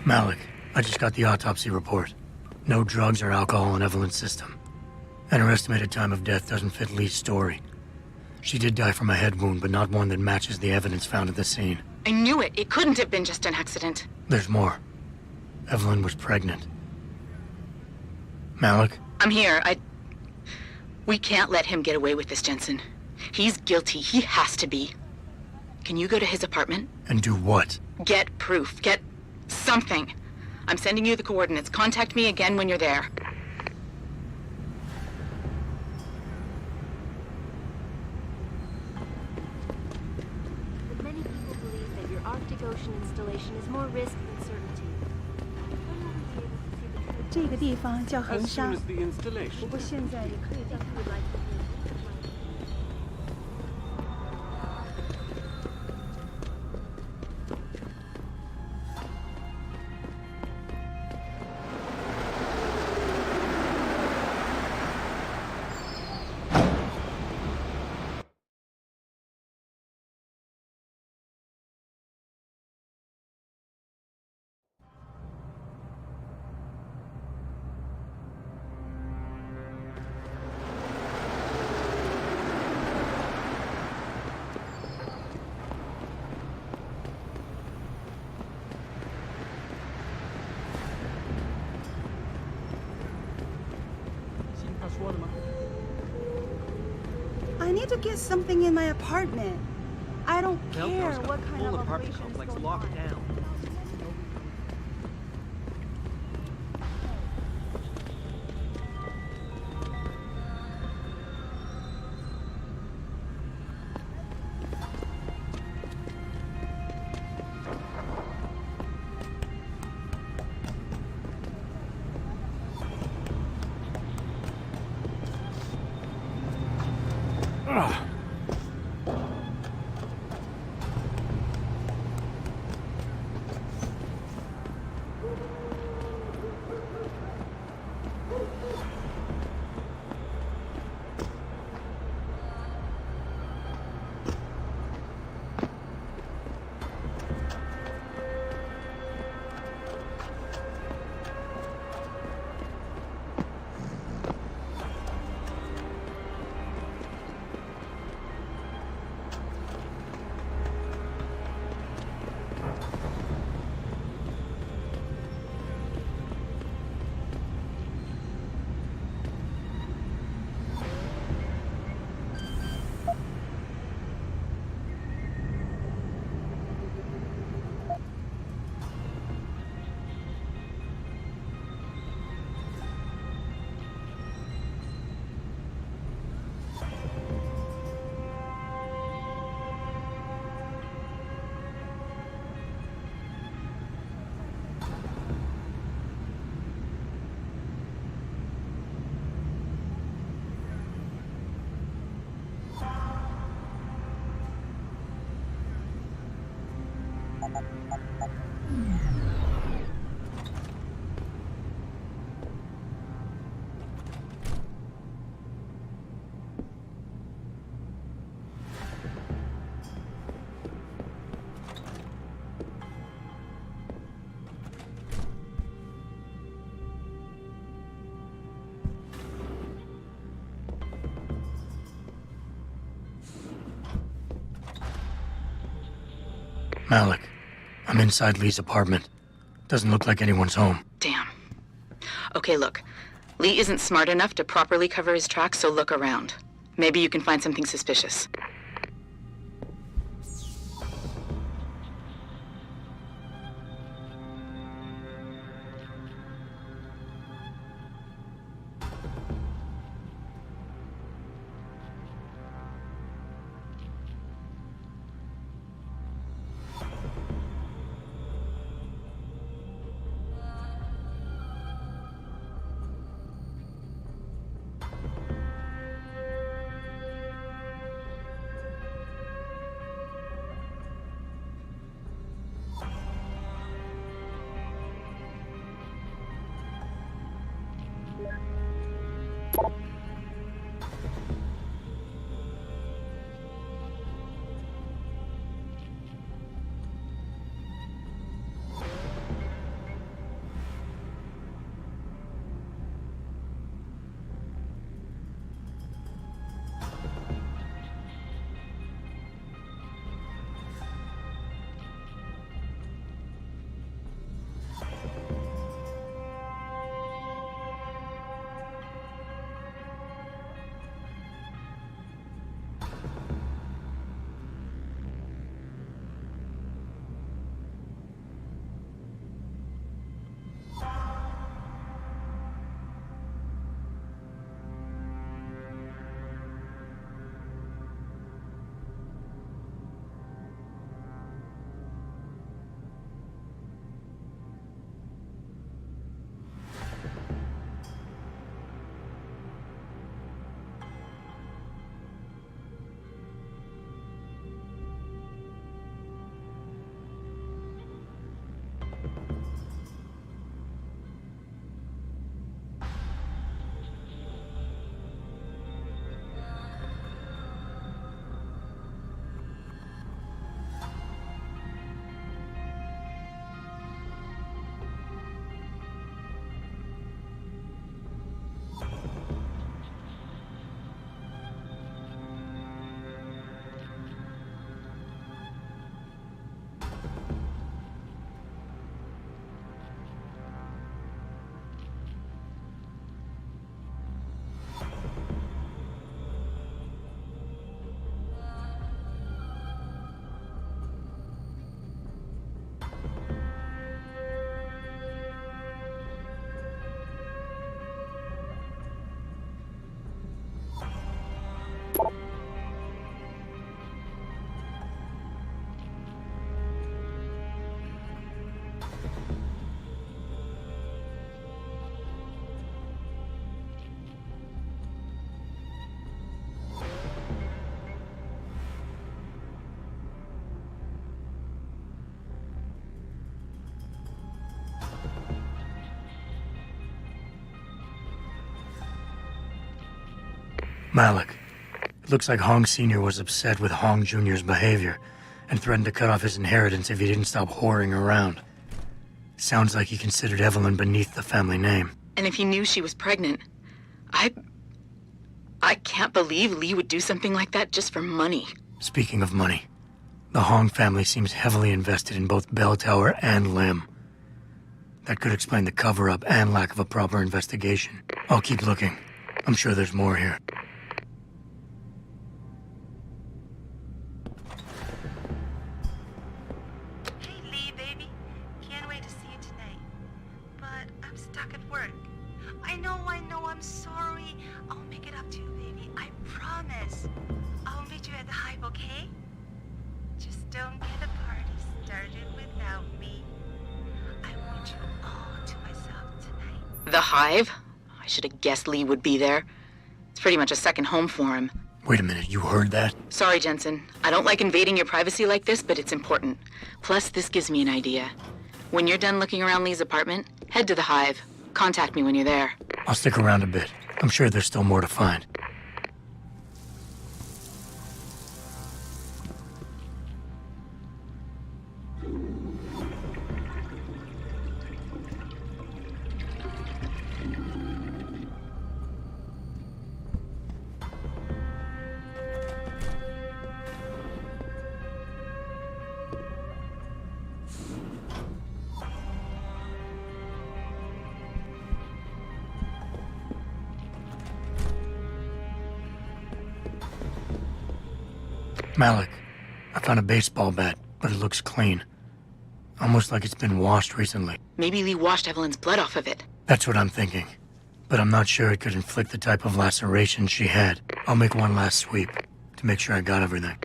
Malik, I just got the autopsy report. No drugs or alcohol in Evelyn's system. And her estimated time of death doesn't fit Lee's story. She did die from a head wound, but not one that matches the evidence found at the scene. I knew it. It couldn't have been just an accident. There's more. Evelyn was pregnant. Malik? I'm here. We can't let him get away with this, Jensen. He's guilty. He has to be. Can you go to his apartment? And do what? Get proof. Get something. I'm sending you the coordinates. Contact me again when you're there. But many people believe that your Arctic Ocean installation is more risk than certainty. When will we be able to see the truth? 这个地方叫恒 As 沙 soon as the installation. 不过现在也可以到。I need to get something in my apartment. I don't care what kind of operation is going on. Malik, I'm inside Lee's apartment. Doesn't look like anyone's home. Damn. Okay, look. Lee isn't smart enough to properly cover his tracks, so look around. Maybe you can find something suspicious. Malik, it looks like Hong Sr. was upset with Hong Jr.'s behavior and threatened to cut off his inheritance if he didn't stop whoring around. Sounds like he considered Evelyn beneath the family name. And if he knew she was pregnant, I can't believe Lee would do something like that just for money. Speaking of money, the Hong family seems heavily invested in both Bell Tower and Lim. That could explain the cover-up and lack of a proper investigation. I'll keep looking. I'm sure there's more here. Hey, Lee, baby. Can't wait to see you tonight. But I'm stuck at work. I know, I'm sorry. I'll make it up to you, baby. I promise. I'll meet you at the Hive, okay? Just don't get the party started without me. I want you all to myself tonight. The Hive? I should have guessed Lee would be there. It's pretty much a second home for him. Wait a minute, you heard that? Sorry, Jensen. I don't like invading your privacy like this, but it's important. Plus, this gives me an idea. When you're done looking around Lee's apartment, head to the Hive. Contact me when you're there. I'll stick around a bit. I'm sure there's still more to find. Malik, I found a baseball bat, but it looks clean. Almost like it's been washed recently. Maybe Lee washed Evelyn's blood off of it. That's what I'm thinking. But I'm not sure it could inflict the type of laceration she had. I'll make one last sweep to make sure I got everything.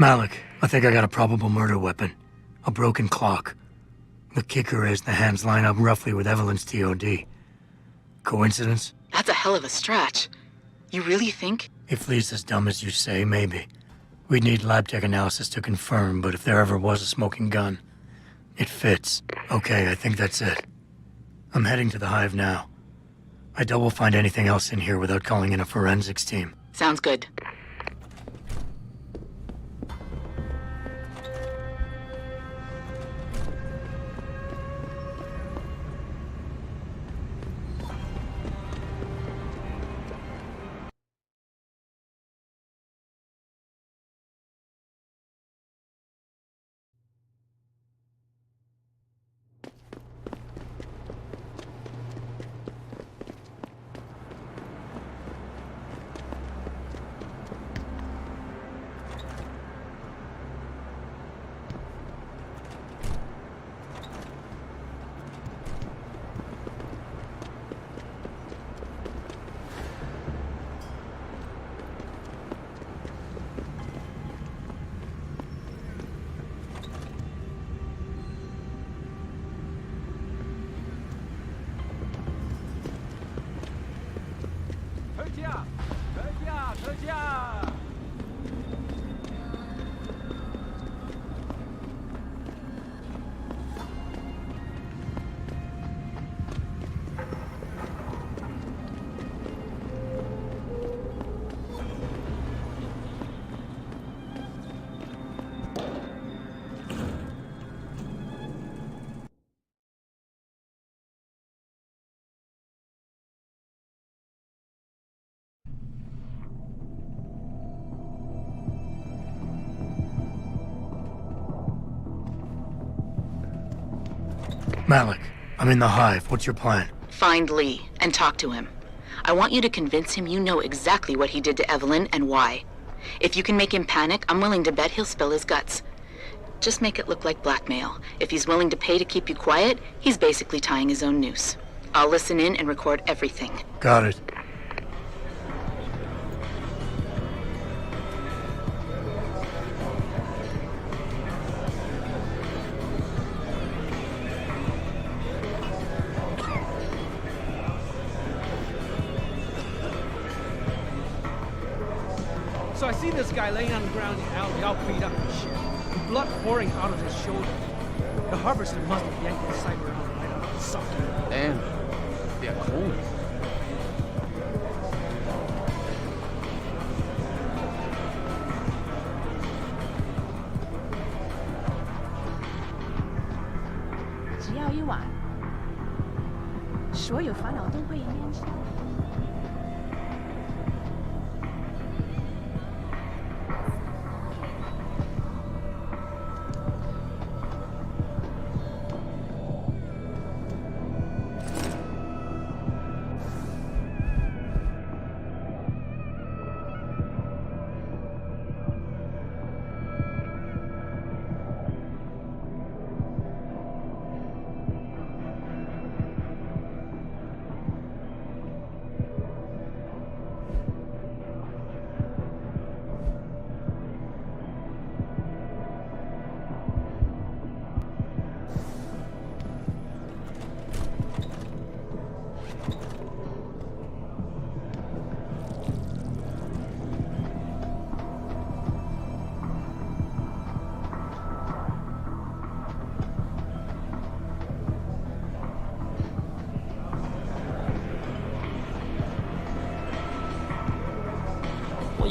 Malik, I think I got a probable murder weapon. A broken clock. The kicker is the hands line up roughly with Evelyn's TOD. Coincidence? That's a hell of a stretch. You really think? If Lee's as dumb as you say, maybe. We'd need lab tech analysis to confirm, but if there ever was a smoking gun, it fits. Okay, I think that's it. I'm heading to the hive now. I doubt we'll find anything else in here without calling in a forensics team. Sounds good. Malik, I'm in the hive. What's your plan? Find Lee and talk to him. I want you to convince him you know exactly what he did to Evelyn and why. If you can make him panic, I'm willing to bet he'll spill his guts. Just make it look like blackmail. If he's willing to pay to keep you quiet, he's basically tying his own noose. I'll listen in and record everything. Got it. So I see this guy laying on the ground in the alley, all beat up and shit. With blood pouring out of his shoulder. The harvester must have yanked the cyber out right out of his socket. Damn. They're cold.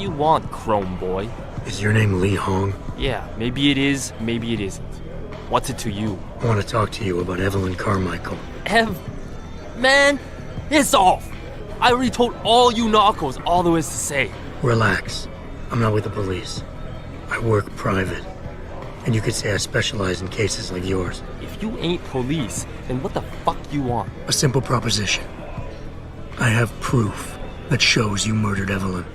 you want, Chrome Boy? Is your name Li Hong? Yeah, maybe it is, maybe it isn't. What's it to you? I want to talk to you about Evelyn Carmichael. Man, piss off! I already told all you narcos all there is to say. Relax. I'm not with the police. I work private. And you could say I specialize in cases like yours. If you ain't police, then what the fuck you want? A simple proposition. I have proof that shows you murdered Evelyn.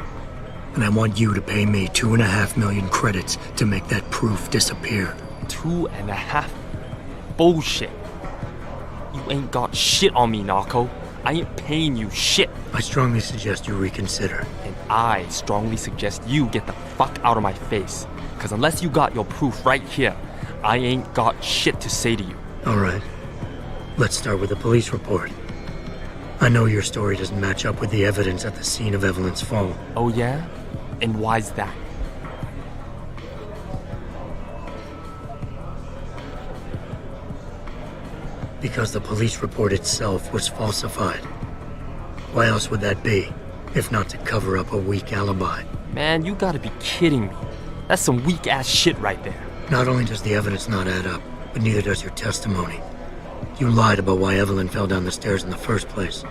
And I want you to pay me 2.5 million credits to make that proof disappear. 2.5? Bullshit. You ain't got shit on me, narco. I ain't paying you shit. I strongly suggest you reconsider. And I strongly suggest you get the fuck out of my face. Because unless you got your proof right here, I ain't got shit to say to you. All right. Let's start with the police report. I know your story doesn't match up with the evidence at the scene of Evelyn's fall. Oh yeah? And why's that? Because the police report itself was falsified. Why else would that be, if not to cover up a weak alibi? Man, you gotta be kidding me. That's some weak-ass shit right there. Not only does the evidence not add up, but neither does your testimony. You lied about why Evelyn fell down the stairs in the first place.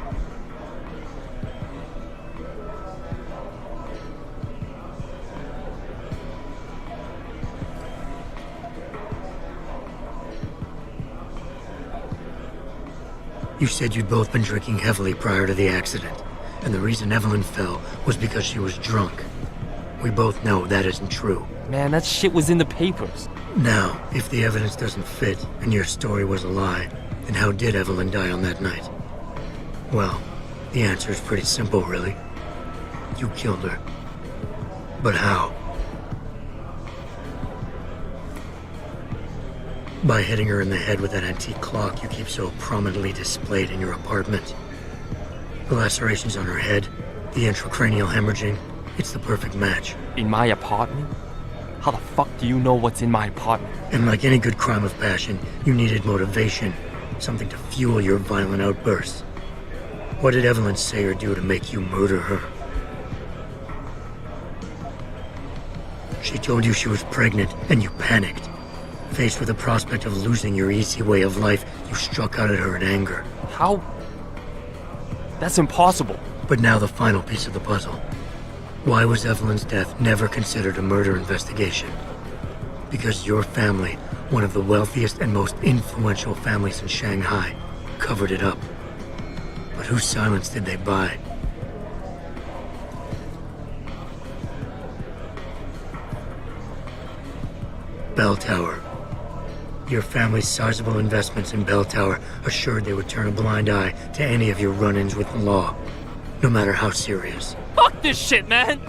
You said you'd both been drinking heavily prior to the accident, and the reason Evelyn fell was because she was drunk. We both know that isn't true. Man, that shit was in the papers. Now, if the evidence doesn't fit and your story was a lie, then how did Evelyn die on that night? Well, the answer is pretty simple, really. You killed her. But how? By hitting her in the head with that antique clock you keep so prominently displayed in your apartment. The lacerations on her head, the intracranial hemorrhaging, it's the perfect match. In my apartment? How the fuck do you know what's in my apartment? And like any good crime of passion, you needed motivation, something to fuel your violent outbursts. What did Evelyn say or do to make you murder her? She told you she was pregnant, and you panicked. Faced with the prospect of losing your easy way of life, you struck out at her in anger. How? That's impossible. But now the final piece of the puzzle. Why was Evelyn's death never considered a murder investigation? Because your family, one of the wealthiest and most influential families in Shanghai, covered it up. But whose silence did they buy? Bell Tower. Your family's sizable investments in Bell Tower assured they would turn a blind eye to any of your run-ins with the law, no matter how serious. Fuck this shit, man!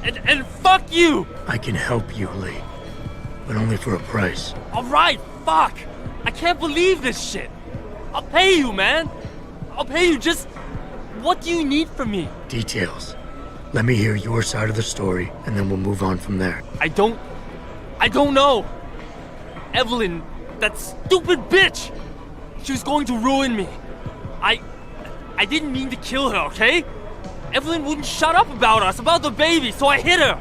And fuck you! I can help you, Lee. But only for a price. Alright, fuck! I can't believe this shit! I'll pay you, man! I'll pay you, just... What do you need from me? Details. Let me hear your side of the story, and then we'll move on from there. I don't know! Evelyn, that stupid bitch! She was going to ruin me. I didn't mean to kill her, okay? Evelyn wouldn't shut up about us, about the baby, so I hit her.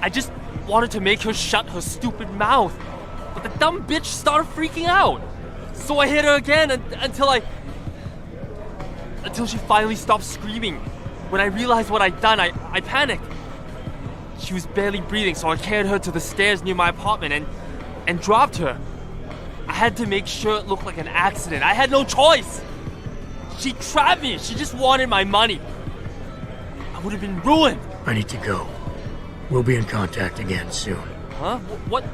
I just wanted to make her shut her stupid mouth. But the dumb bitch started freaking out. So I hit her again until she finally stopped screaming. When I realized what I'd done, I panicked. She was barely breathing, so I carried her to the stairs near my apartment and dropped her. I had to make sure it looked like an accident. I had no choice. She trapped me. She just wanted my money. I would have been ruined. I need to go. We'll be in contact again soon. Huh? What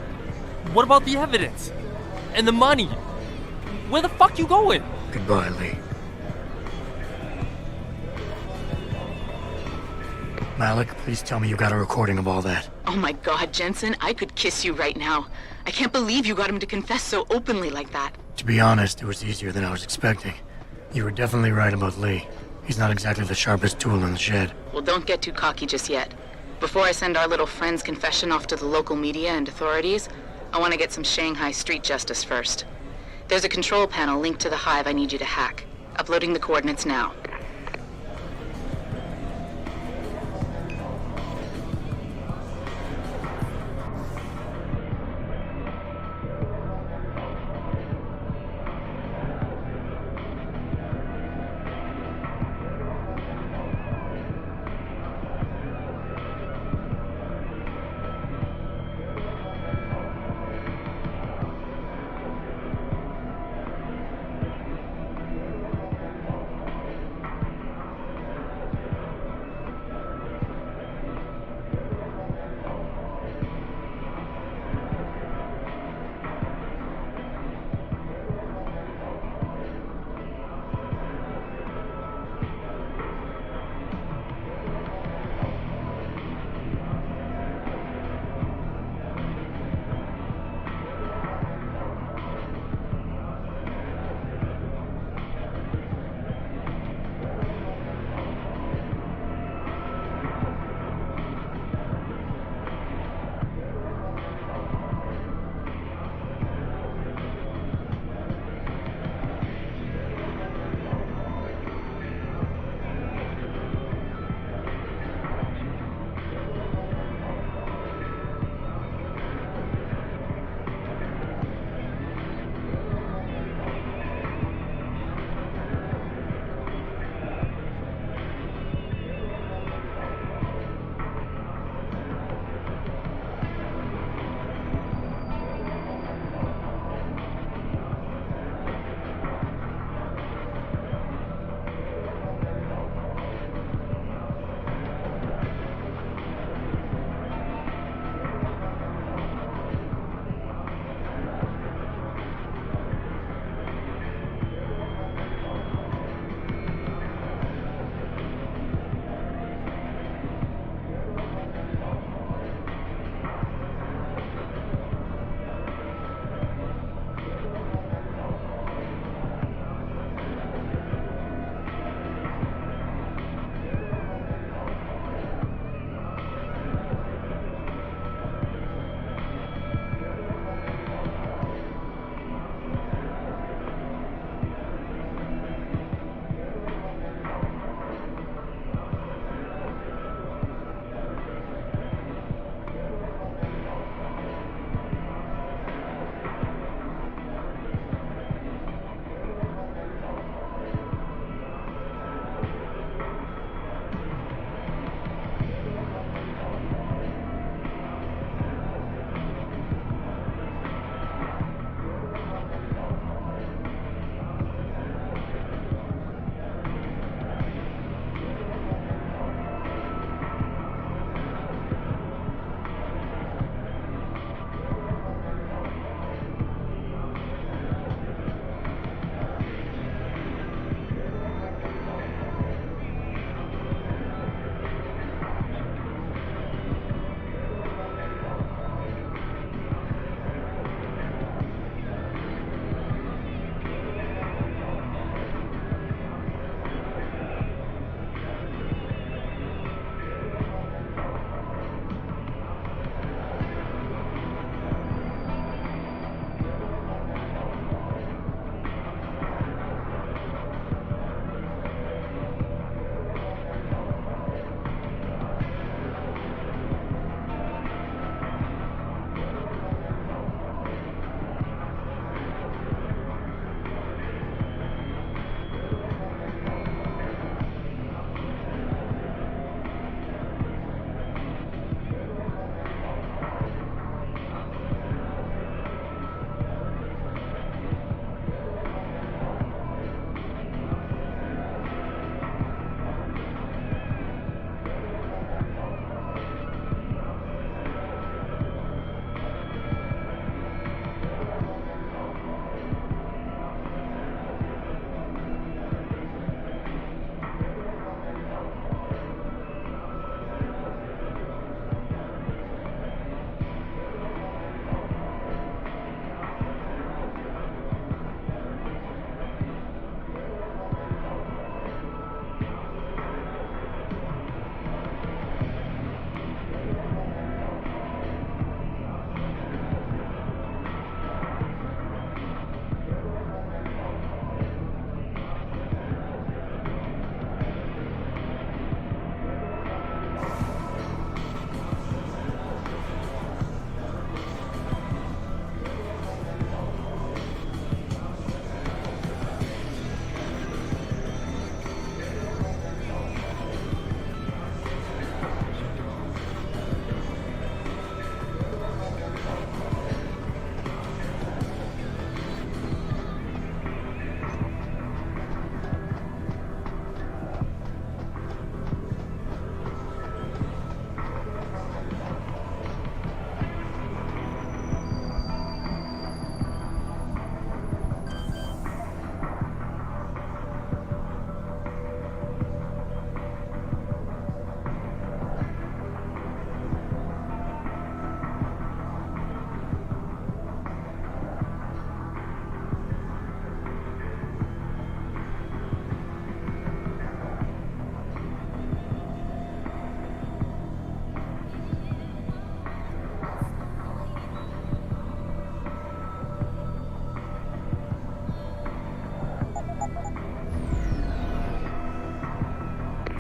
about the evidence? And the money? Where the fuck you going? Goodbye, Lee. Malik, please tell me you got a recording of all that. Oh my God, Jensen, I could kiss you right now. I can't believe you got him to confess so openly like that. To be honest, it was easier than I was expecting. You were definitely right about Lee. He's not exactly the sharpest tool in the shed. Well, don't get too cocky just yet. Before I send our little friend's confession off to the local media and authorities, I want to get some Shanghai street justice first. There's a control panel linked to the hive I need you to hack. Uploading the coordinates now.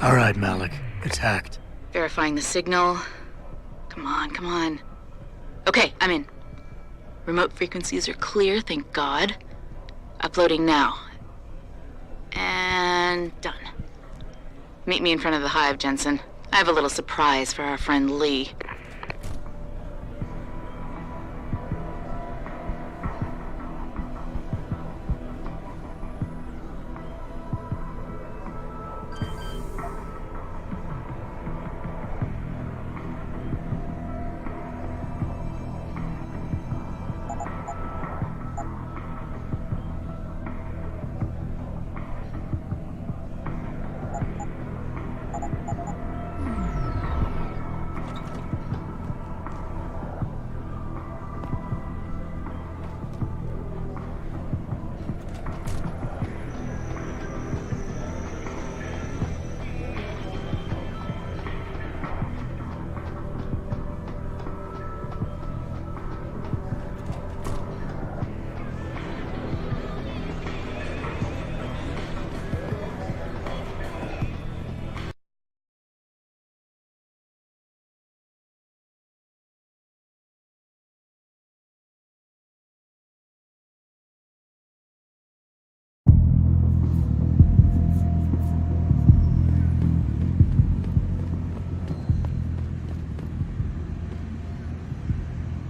All right, Malik. It's hacked. Verifying the signal. Come on, come on. Okay, I'm in. Remote frequencies are clear, thank God. Uploading now. And done. Meet me in front of the hive, Jensen. I have a little surprise for our friend Lee.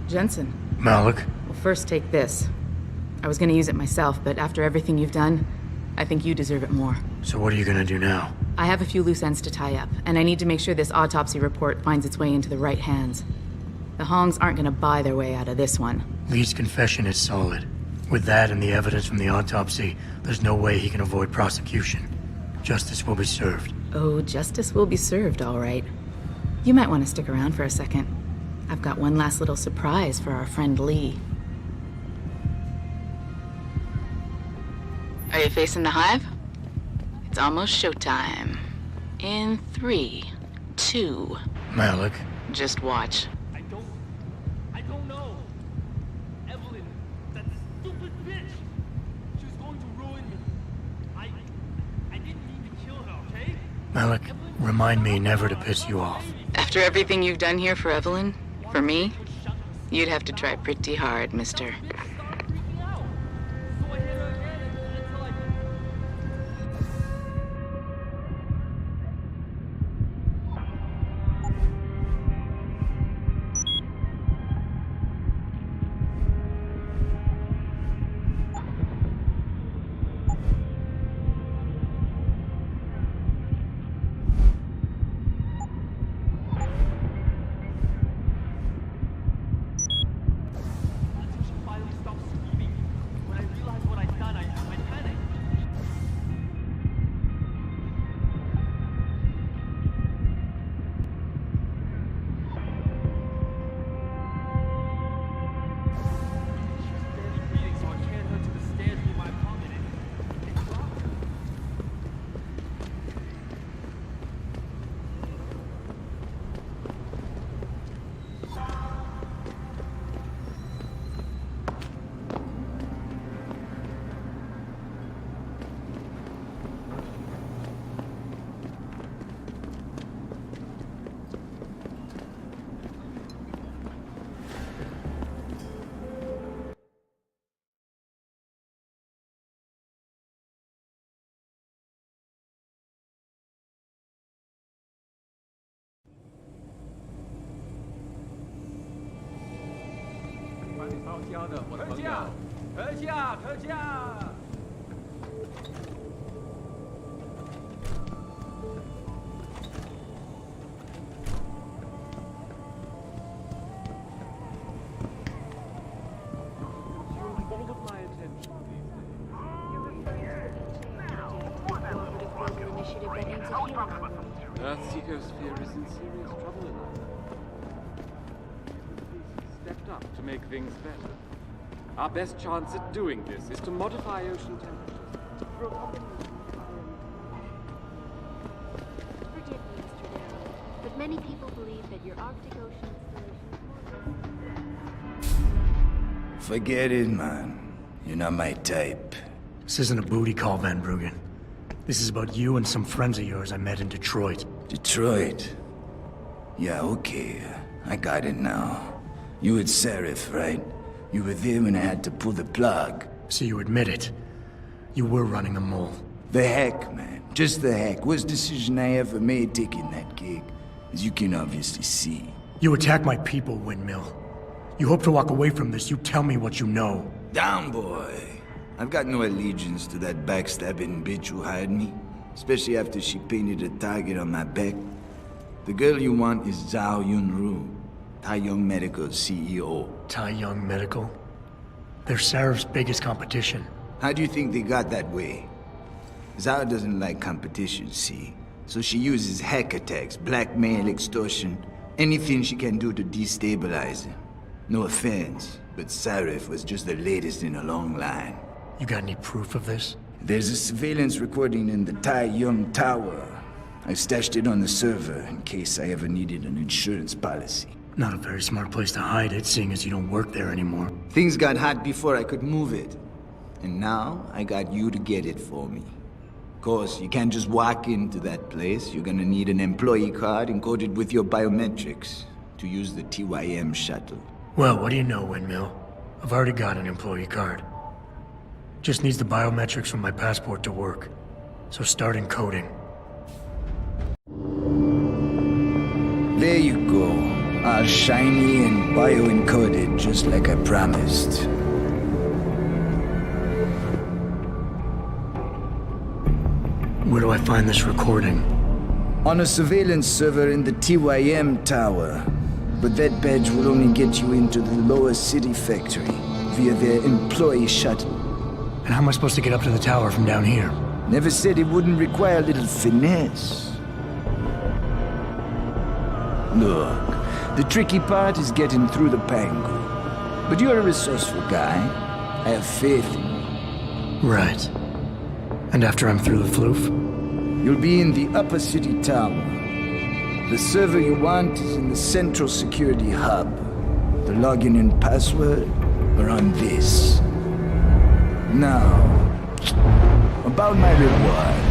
Jensen. Malik? Well, first take this. I was gonna use it myself, but after everything you've done, I think you deserve it more. So what are you gonna do now? I have a few loose ends to tie up, and I need to make sure this autopsy report finds its way into the right hands. The Hongs aren't gonna buy their way out of this one. Lee's confession is solid. With that and the evidence from the autopsy, there's no way he can avoid prosecution. Justice will be served. Oh, justice will be served, all right. You might want to stick around for a second. I've got one last little surprise for our friend Lee. Are you facing the hive? It's almost showtime. In 3, 2... Malik? Just watch. I don't know. Evelyn, that stupid bitch. She was going to ruin me. I didn't mean to kill her, okay? Malik, remind me never to piss you off. After everything you've done here for Evelyn, for me, you'd have to try pretty hard, mister. Earth's ecosphere is in serious trouble, Eliza. Stepped up to make things better. Our best chance at doing this is to modify ocean temperatures. Forgive me, Mr. Darrow, but many people believe that your Arctic Ocean installation... Forget it, man. You're not my type. This isn't a booty call, Van Bruggen. This is about you and some friends of yours I met in Detroit. Detroit? Yeah, okay. I got it now. You with Seraph, right? You were there when I had to pull the plug. So you admit it. You were running a mole. The heck, man. Just the heck. Worst decision I ever made taking that gig. As you can obviously see. You attack my people, Windmill. You hope to walk away from this, you tell me what you know. Down, boy. I've got no allegiance to that backstabbing bitch who hired me. Especially after she painted a target on my back. The girl you want is Zhao Yunru, Tai Young Medical's CEO. Tai Young Medical? They're Seraph's biggest competition. How do you think they got that way? Zhao doesn't like competition, see? So she uses hack attacks, blackmail, extortion, anything she can do to destabilize him. No offense, but Seraph was just the latest in a long line. You got any proof of this? There's a surveillance recording in the Tai Young Tower. I've stashed it on the server in case I ever needed an insurance policy. Not a very smart place to hide it, seeing as you don't work there anymore. Things got hot before I could move it. And now, I got you to get it for me. Of course, you can't just walk into that place. You're gonna need an employee card encoded with your biometrics to use the TYM shuttle. Well, what do you know, Windmill? I've already got an employee card. Just needs the biometrics from my passport to work. So start encoding. There you go. All shiny and bio-encoded, just like I promised. Where do I find this recording? On a surveillance server in the TYM tower. But that badge will only get you into the lower city factory via their employee shuttle. And how am I supposed to get up to the tower from down here? Never said it wouldn't require a little finesse. Look, the tricky part is getting through the Pangu. But you're a resourceful guy. I have faith in you. Right. And after I'm through the floof? You'll be in the upper city tower. The server you want is in the central security hub. The login and password are on this. Now, about my reward.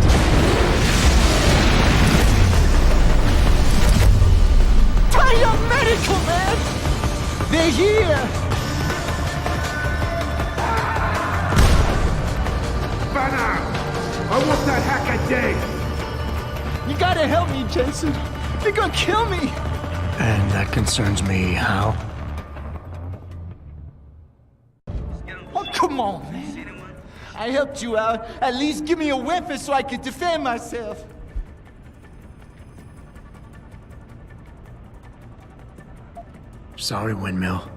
Tai Young Medical, man! They're here! Banner! I want that hacker dead! You gotta help me, Jensen. They're gonna kill me! And that concerns me, how? Oh, come on, man. I helped you out. At least give me a weapon so I can defend myself. Sorry, Windmill.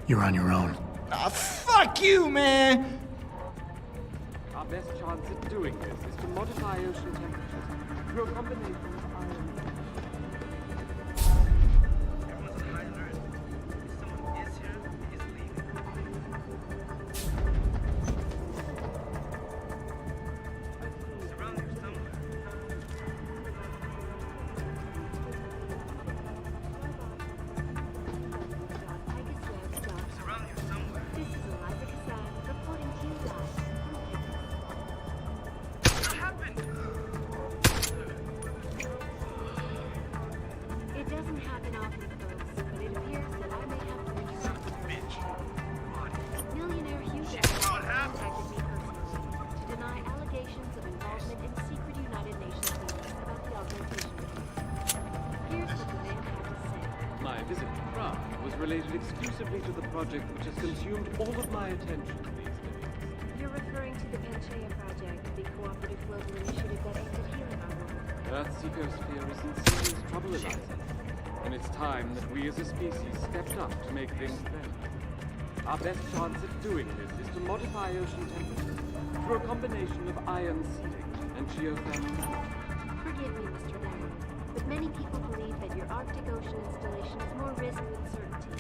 You're on your own. Ah, fuck you, man! Our best chance at doing this is to modify ocean temperatures through a combination of iron. Related exclusively to the project which has consumed all of my attention these days. You're referring to the Panchaea Project, the cooperative global initiative that aims at healing our world. Earth's ecosphere is in serious trouble, Eliza. And it's time that we as a species stepped up to make things better. Our best chance at doing this is to modify ocean temperatures through a combination of ion seeding and geothermal. Forgive me, Mr. Barry, but many people believe that your Arctic Ocean installation is more risk than certainty.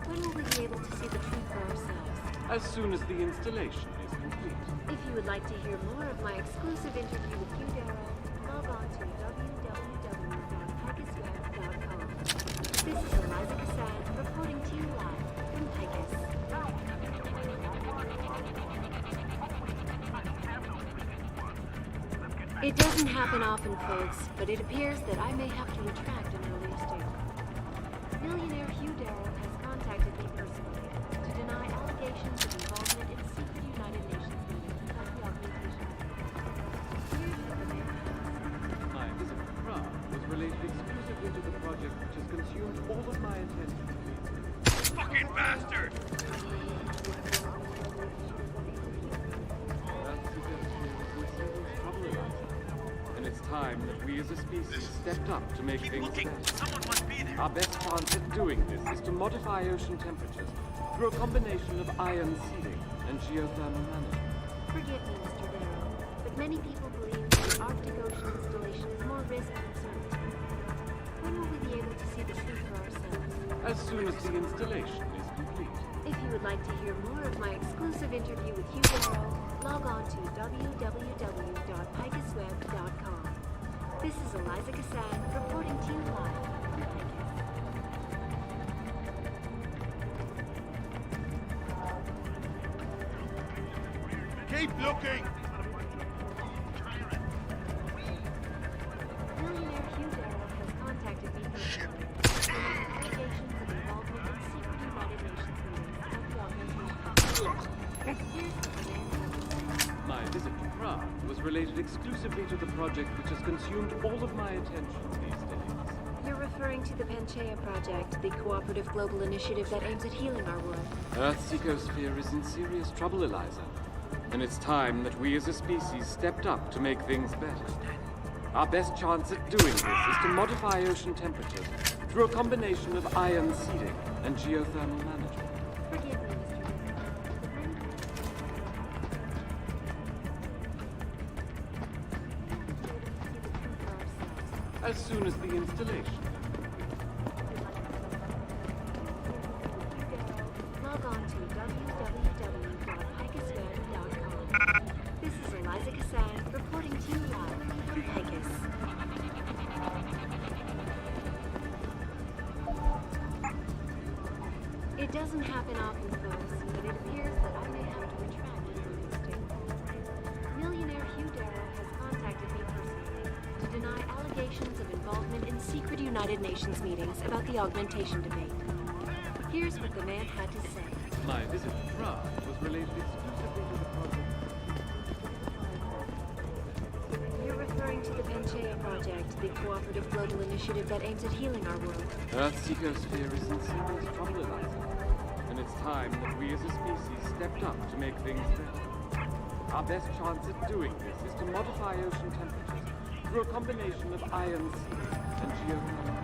When will we be able to see the truth for ourselves? As soon as the installation is complete. If you would like to hear more of my exclusive interview with you, Darrow, log on to www.picusweb.com. This is Eliza Cassan reporting to you live from Picus. Let's get It doesn't happen often, folks, but it appears that I may have to retract an earlier statement. Millionaire Hugh Darrow has contacted me personally to deny allegations of involvement in secret United Nations meetings about the augmentation. Here's what the man has. My visit to Prague was related exclusively to the project which has consumed all of my attention. Fucking bastard! And it's time that we as a species stepped up to make things better. Our best chance at doing this is to modify ocean temperatures through a combination of ion seeding and geothermal management. Forgive me, Mr. Darrow, but many people believe that the Arctic Ocean installation is more risk than certainty. When will we be able to see the truth for ourselves? As soon as the installation is complete. If you would like to hear more of my exclusive interview with Hugh Darrow, log on to www.picusweb.com. This is Eliza Cassan reporting to you live from Picus. Keep looking! Millionaire Hugh Darrow has contacted me personally. Allegations of involvement in secret United Nations meetings about the augmentation. Here's what the man has to say. My visit to Prague was related exclusively to the project which has consumed all of my attention these days. You're referring to the Panchaea Project, the cooperative global initiative that aims at healing our world. Earth's ecosphere is in serious trouble, Eliza. And it's time that we as a species stepped up to make things better. Our best chance at doing this is to modify ocean temperatures through a combination of ion seeding and geothermal management. Forgive me, Mr. As soon as the installation. Log on to www.picusweb.com. This is Eliza Cassan reporting to you live from Picus. It doesn't happen often, folks, but it appears that I may have to retract an earlier statement. Millionaire Hugh Darrow has contacted me personally to deny allegations of involvement in secret United Nations meetings about the augmentation debate. Here's what the man had to say. My visit to Prague was related exclusively to the project. You're referring to the Panchaea Project, the cooperative global initiative that aims at healing our world. Earth's ecosphere is in serious trouble, Eliza. And it's time that we as a species stepped up to make things better. Our best chance at doing this is to modify ocean temperatures through a combination of ion seeding and geothermal.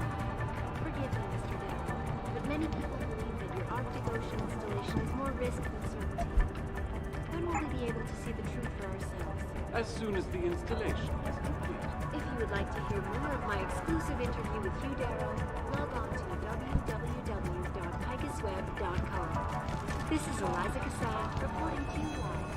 Forgive me, Mr. Darrow, but many people believe that your Arctic Ocean installation is more risk than certainty. When will we be able to see the truth for ourselves? As soon as the installation is complete. If you would like to hear more of my exclusive interview with Hugh Darrow, log on to www.picusweb.com. This is Eliza Cassan reporting to you live.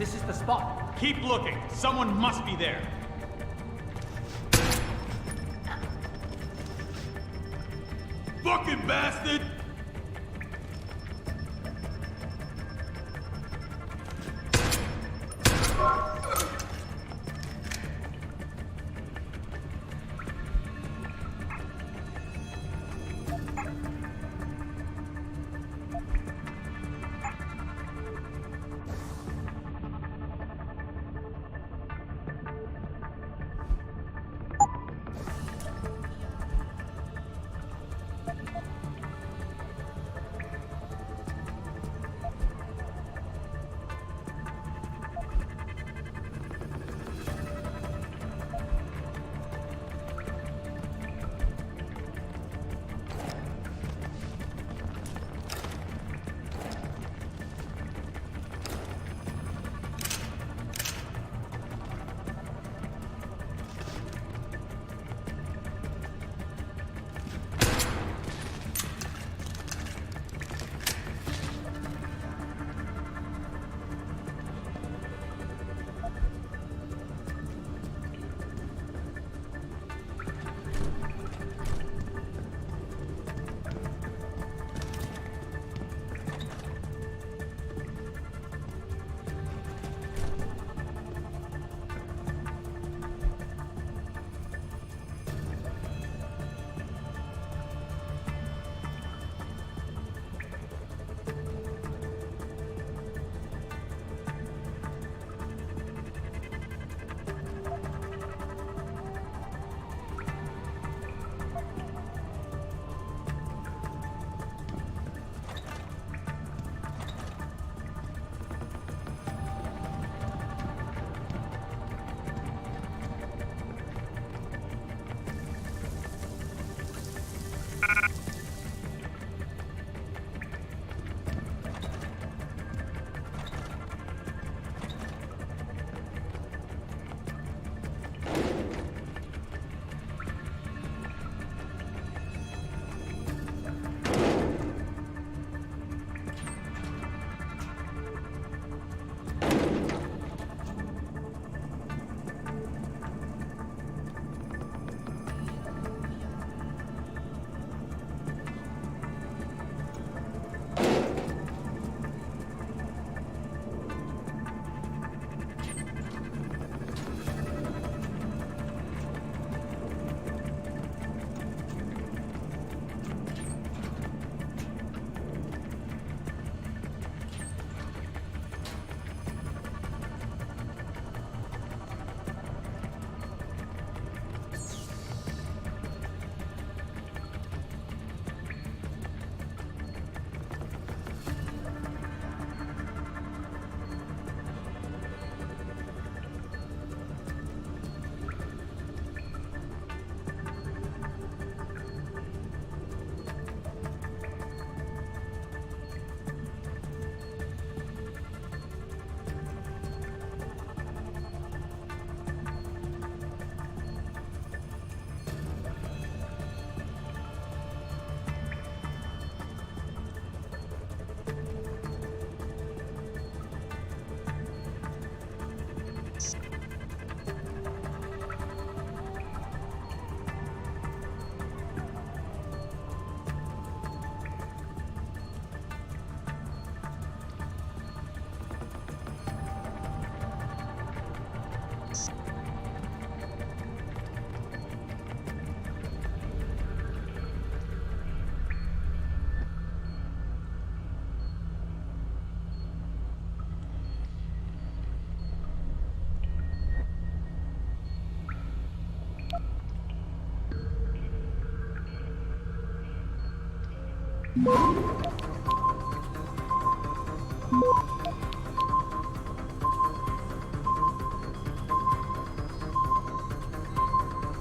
This is the spot. Keep looking. Someone must be there. Fucking bastard!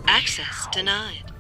Access denied.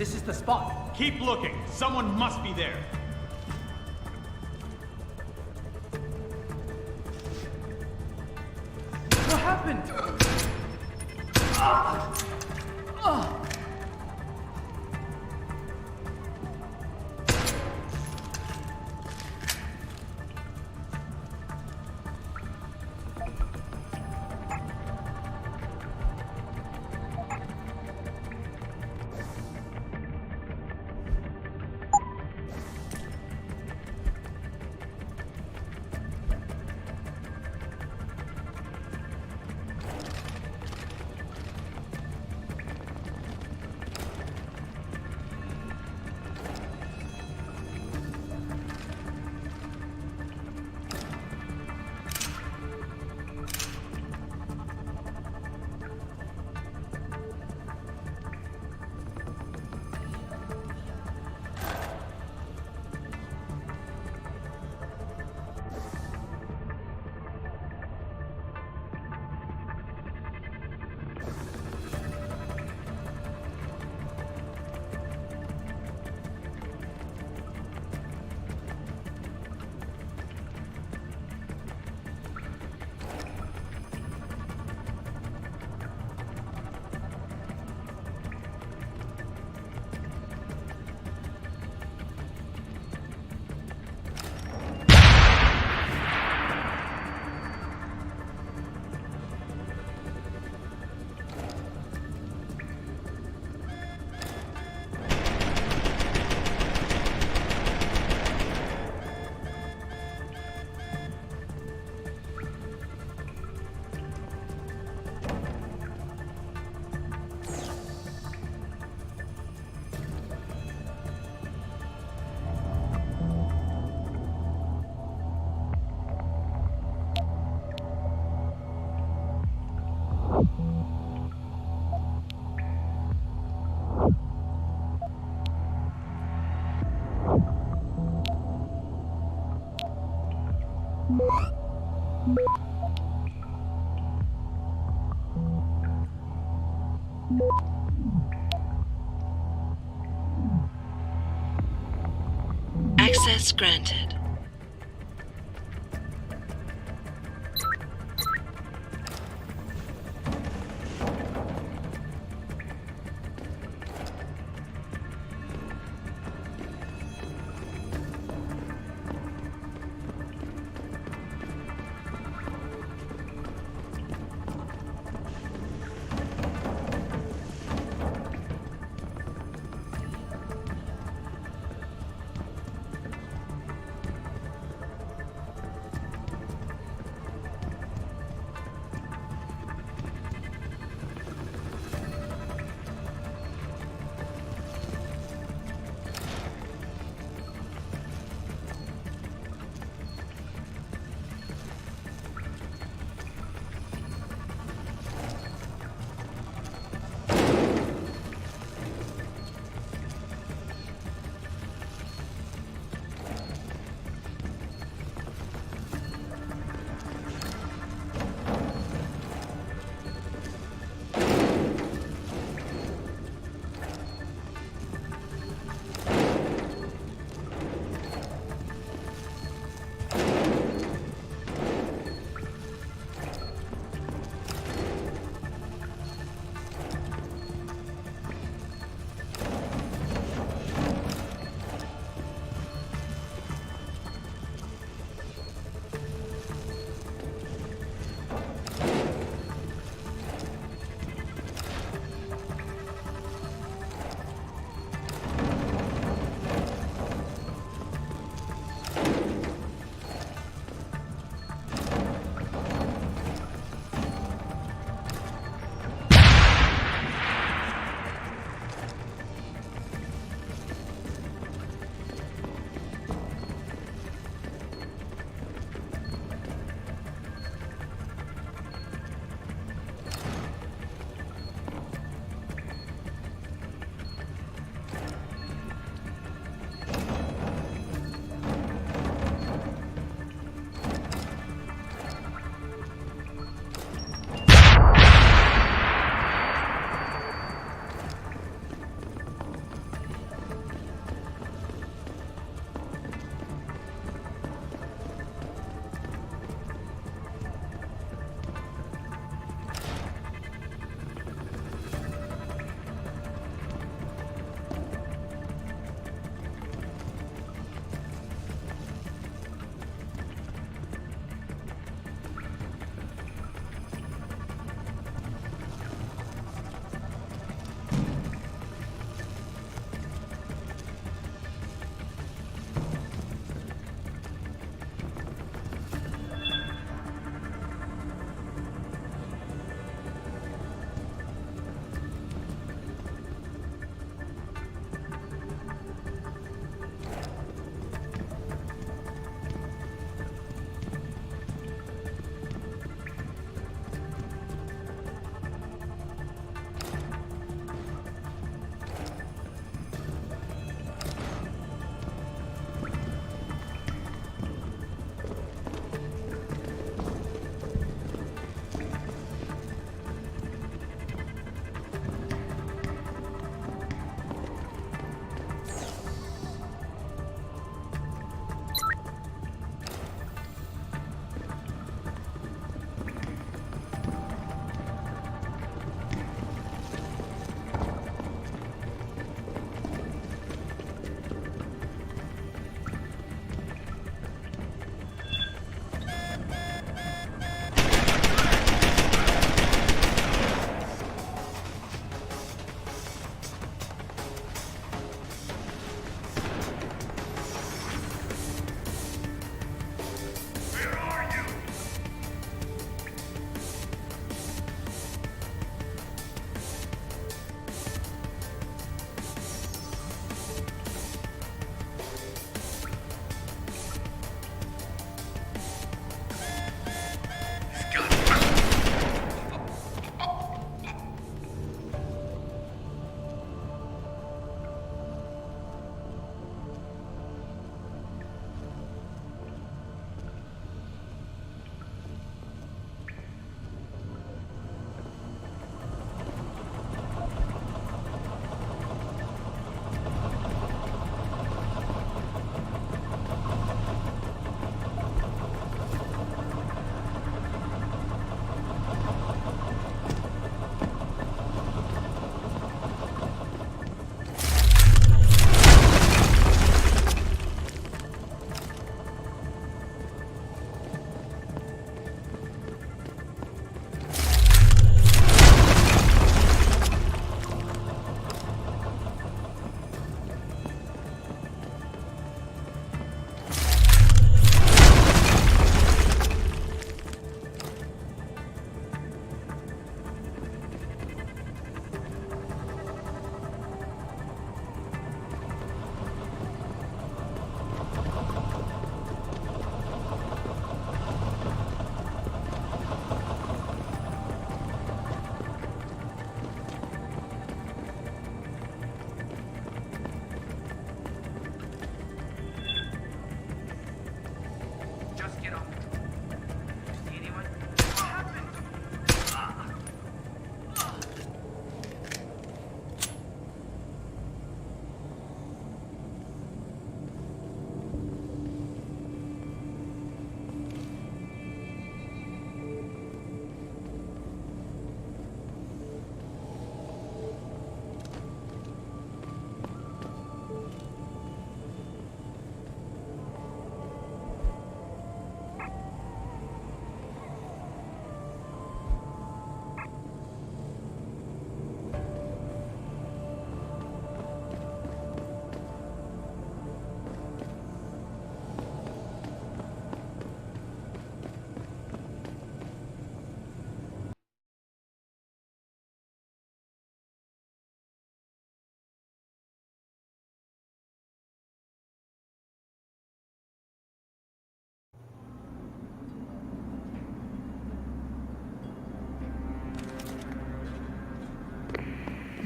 This is the spot. Keep looking. Someone must be there. What happened? Access granted.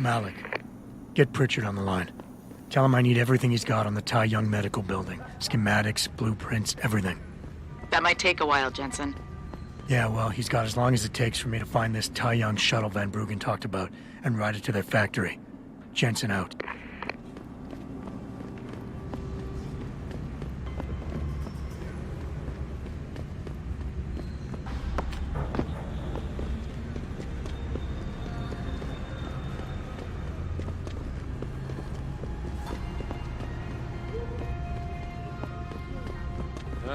Malik, get Pritchard on the line. Tell him I need everything he's got on the Tai Young Medical Building. Schematics, blueprints, everything. That might take a while, Jensen. Yeah, well, he's got as long as it takes for me to find this Tai Young shuttle Van Bruggen talked about and ride it to their factory. Jensen out.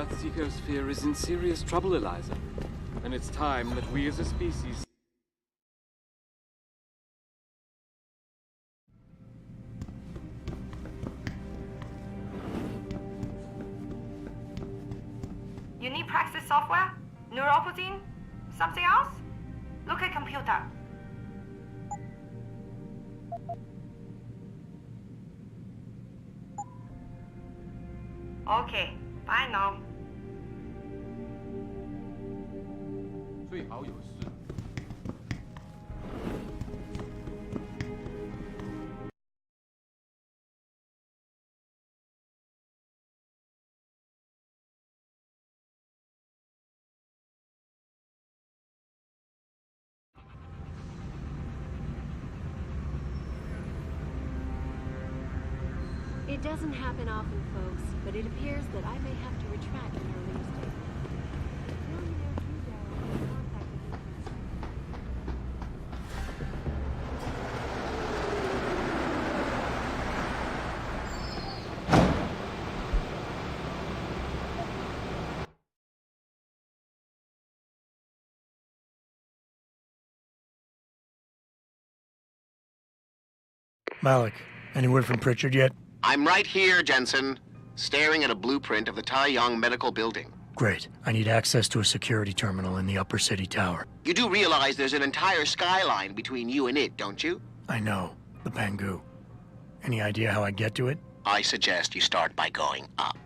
Earth's ecosphere is in serious trouble, Eliza. And it's time that we as a species... You need Praxis software? Neuroprotein? Something else? Look at computer. Okay, bye now. 最好有事。It doesn't happen often, folks, but it appears that I may have to retract an earlier statement. Malik, any word from Pritchard yet? I'm right here, Jensen, staring at a blueprint of the Tai Yong Medical Building. Great. I need access to a security terminal in the Upper City Tower. You do realize there's an entire skyline between you and it, don't you? I know. The Pangu. Any idea how I get to it? I suggest you start by going up.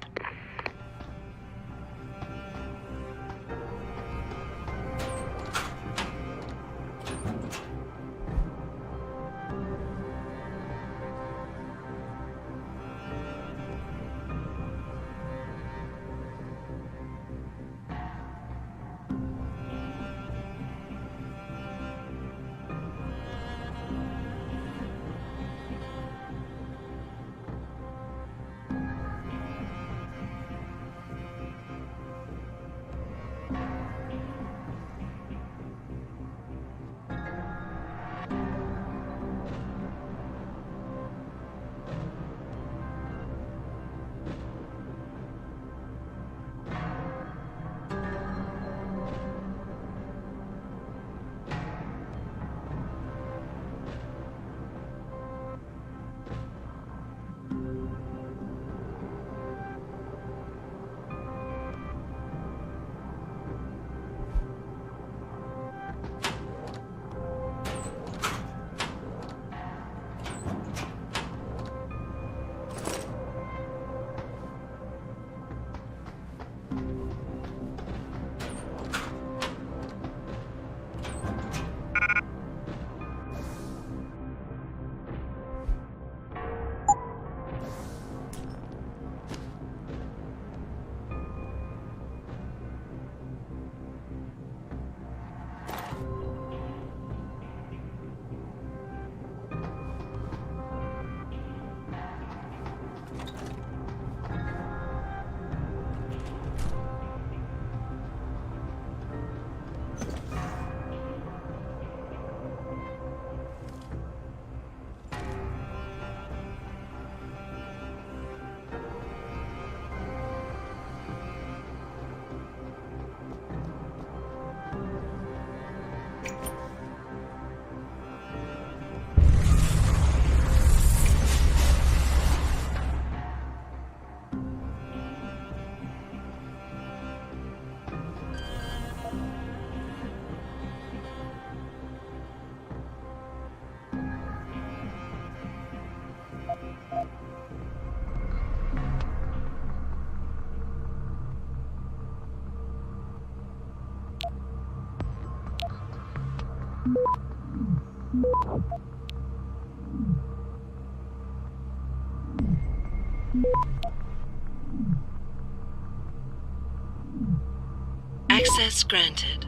Access granted.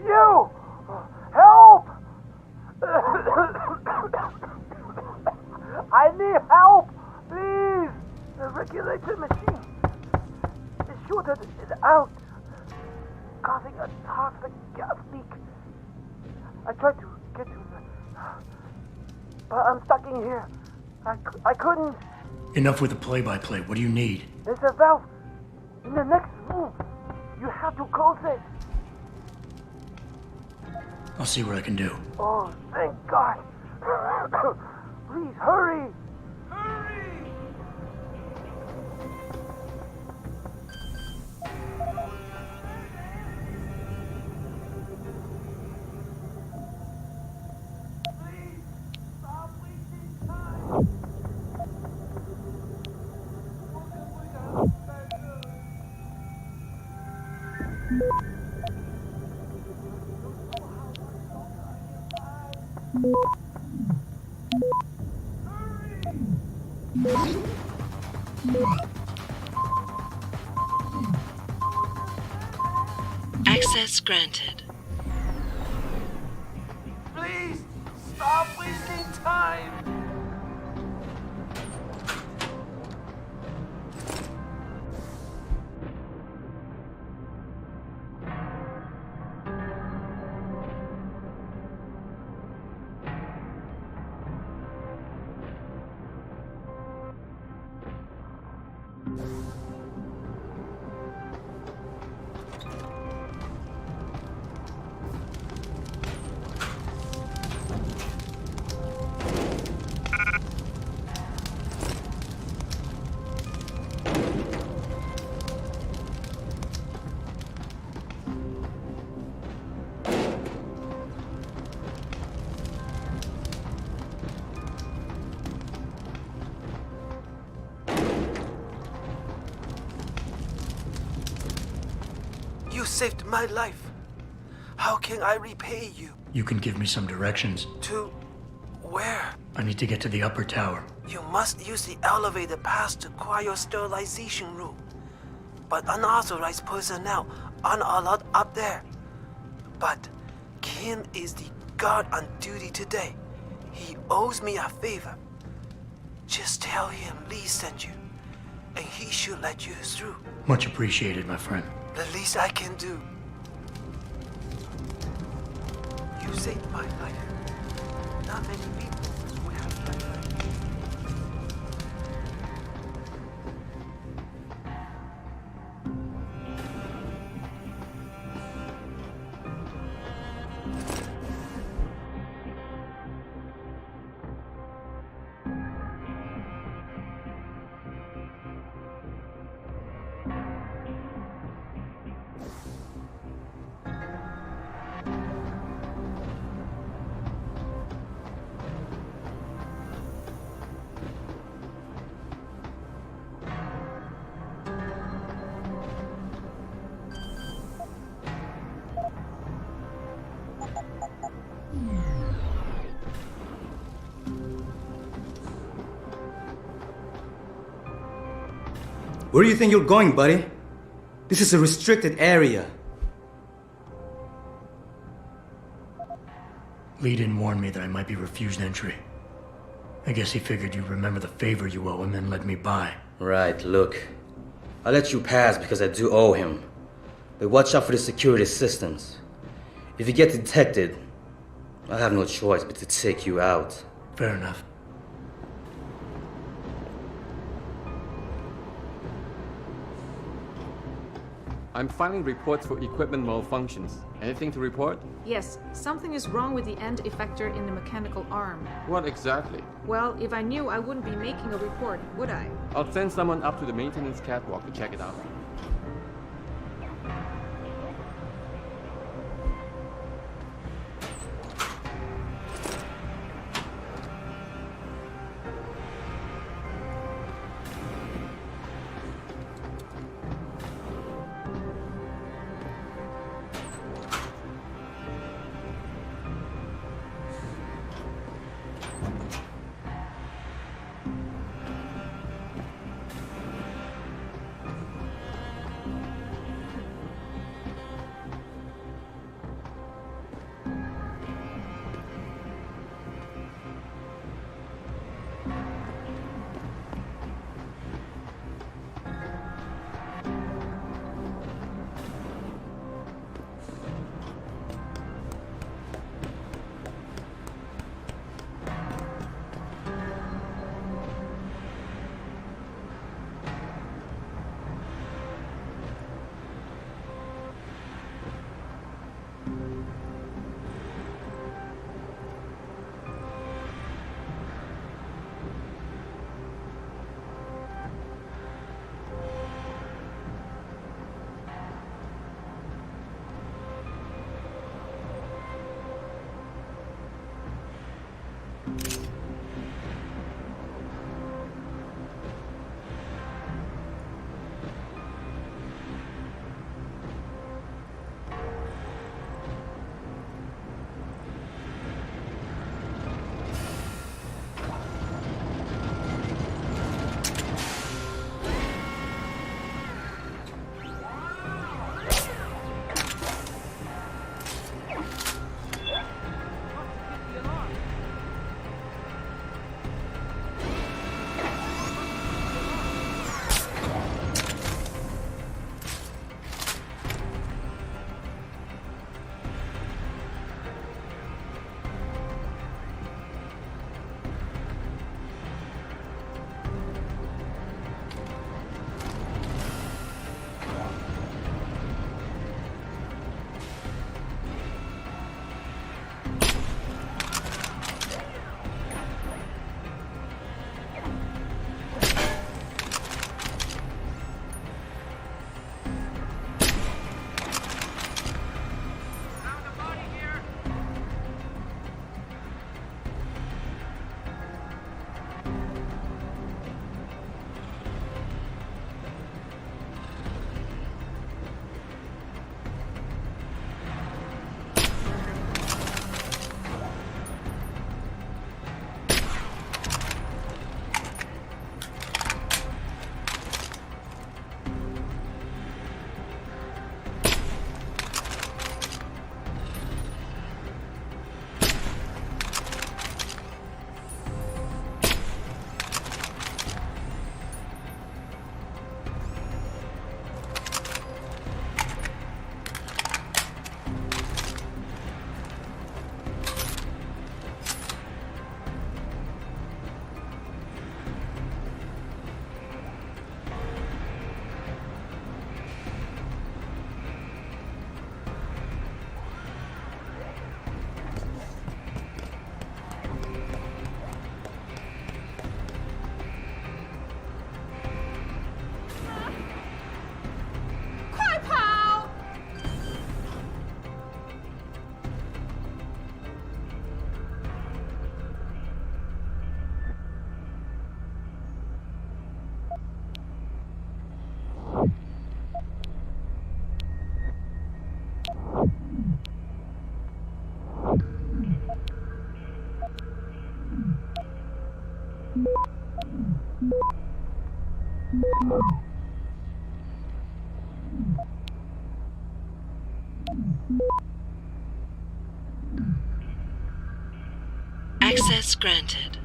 You! Help! I need help! Please! The regulator machine is shorted out, causing a toxic gas leak. I tried to get to the... but I'm stuck in here. I couldn't... Enough with the play-by-play. What do you need? There's a valve in the next room. You have to close it. I'll see what I can do. Oh, thank God. Please, hurry. Access granted. Please, stop wasting time. You saved my life. How can I repay you? You can give me some directions. To where? I need to get to the upper tower. You must use the elevator pass to cryosterilization room. But unauthorized personnel aren't allowed up there. But Kim is the guard on duty today. He owes me a favor. Just tell him Lee sent you, and he should let you through. Much appreciated, my friend. The least I can do. You saved my life. Not many people will have my life. Where do you think you're going, buddy? This is a restricted area. Lee didn't warn me that I might be refused entry. I guess he figured you'd remember the favor you owe him and let me by. Right, look. I'll let you pass because I do owe him. But watch out for the security systems. If you get detected, I'll have no choice but to take you out. Fair enough. I'm filing reports for equipment malfunctions. Anything to report? Yes, something is wrong with the end effector in the mechanical arm. What exactly? Well, if I knew, I wouldn't be making a report, would I? I'll send someone up to the maintenance catwalk to check it out. Access granted.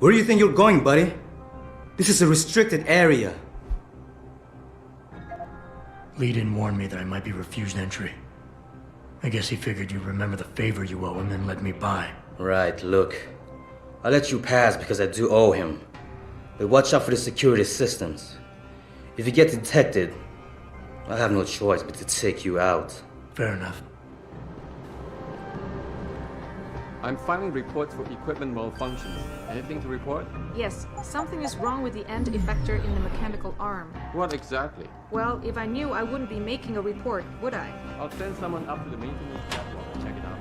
Where do you think you're going, buddy? This is a restricted area. Lee didn't warn me that I might be refused entry. I guess he figured you'd remember the favor you owe him and let me by. Right, look. I'll let you pass because I do owe him. But watch out for the security systems. If you get detected, I have no choice but to take you out. Fair enough. I'm filing reports for equipment malfunctions. Anything to report? Yes, something is wrong with the end effector in the mechanical arm. What exactly? Well, if I knew, I wouldn't be making a report, would I? I'll send someone up to the maintenance catalog to check it out.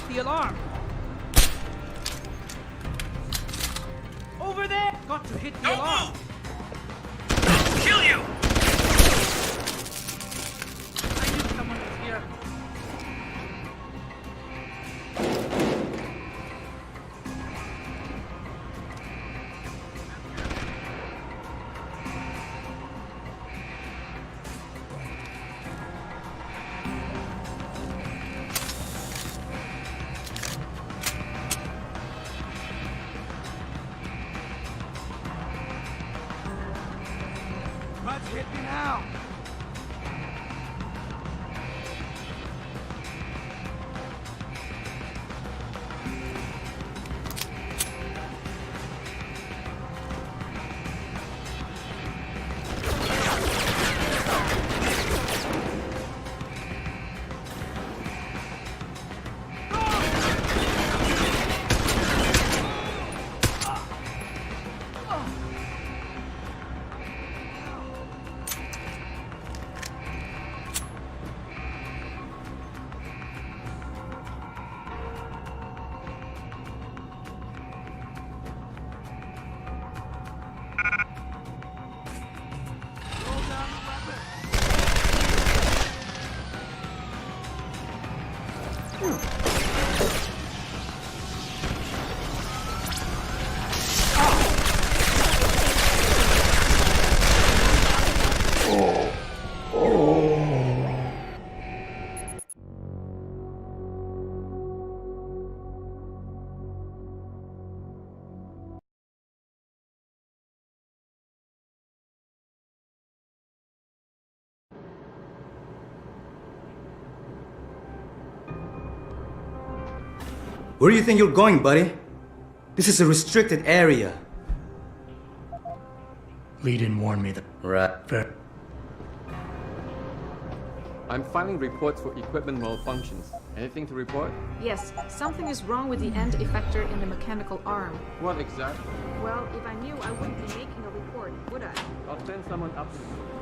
the alarm. Over there! Got to hit the alarm. Kill you! I knew someone was here. Let's hit me now. Where do you think you're going, buddy? This is a restricted area. Lee didn't warn me that. Right. Fair. I'm filing reports for equipment malfunctions. Anything to report? Yes, something is wrong with the end effector in the mechanical arm. What exactly? Well, if I knew, I wouldn't be making a report, would I? I'll send someone up to you.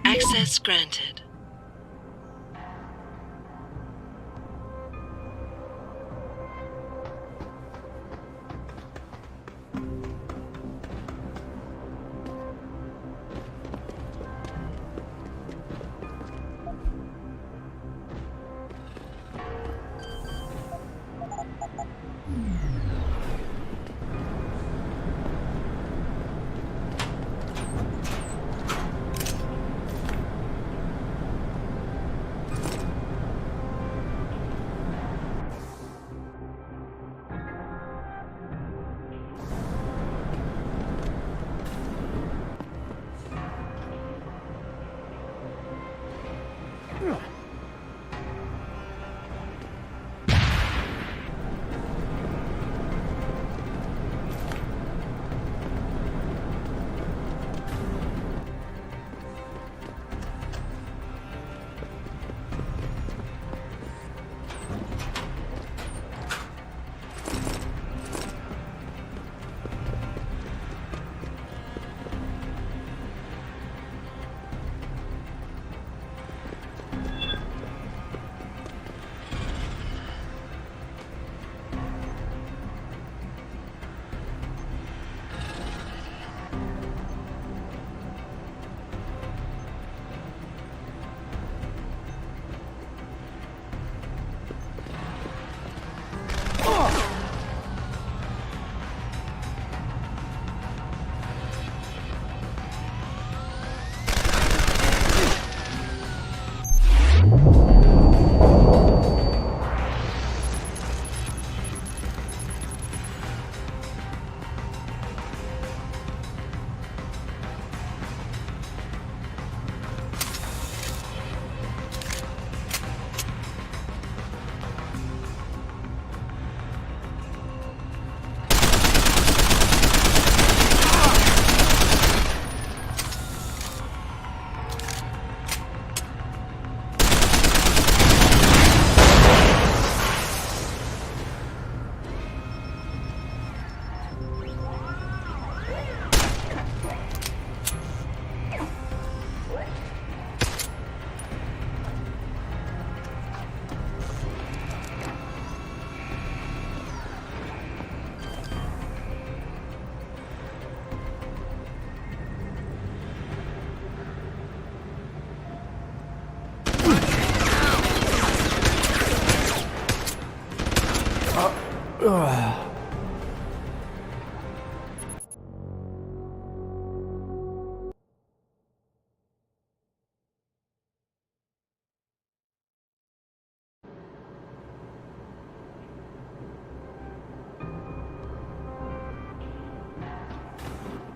Access granted.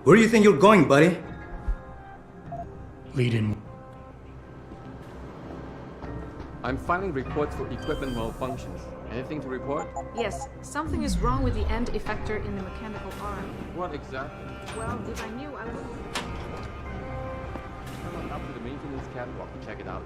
Where do you think you're going, buddy? Lead in. I'm filing reports for equipment malfunctions. Anything to report? Yes, something is wrong with the end effector in the mechanical arm. What exactly? Well, if I knew, I would... Come on up to the maintenance catwalk to check it out.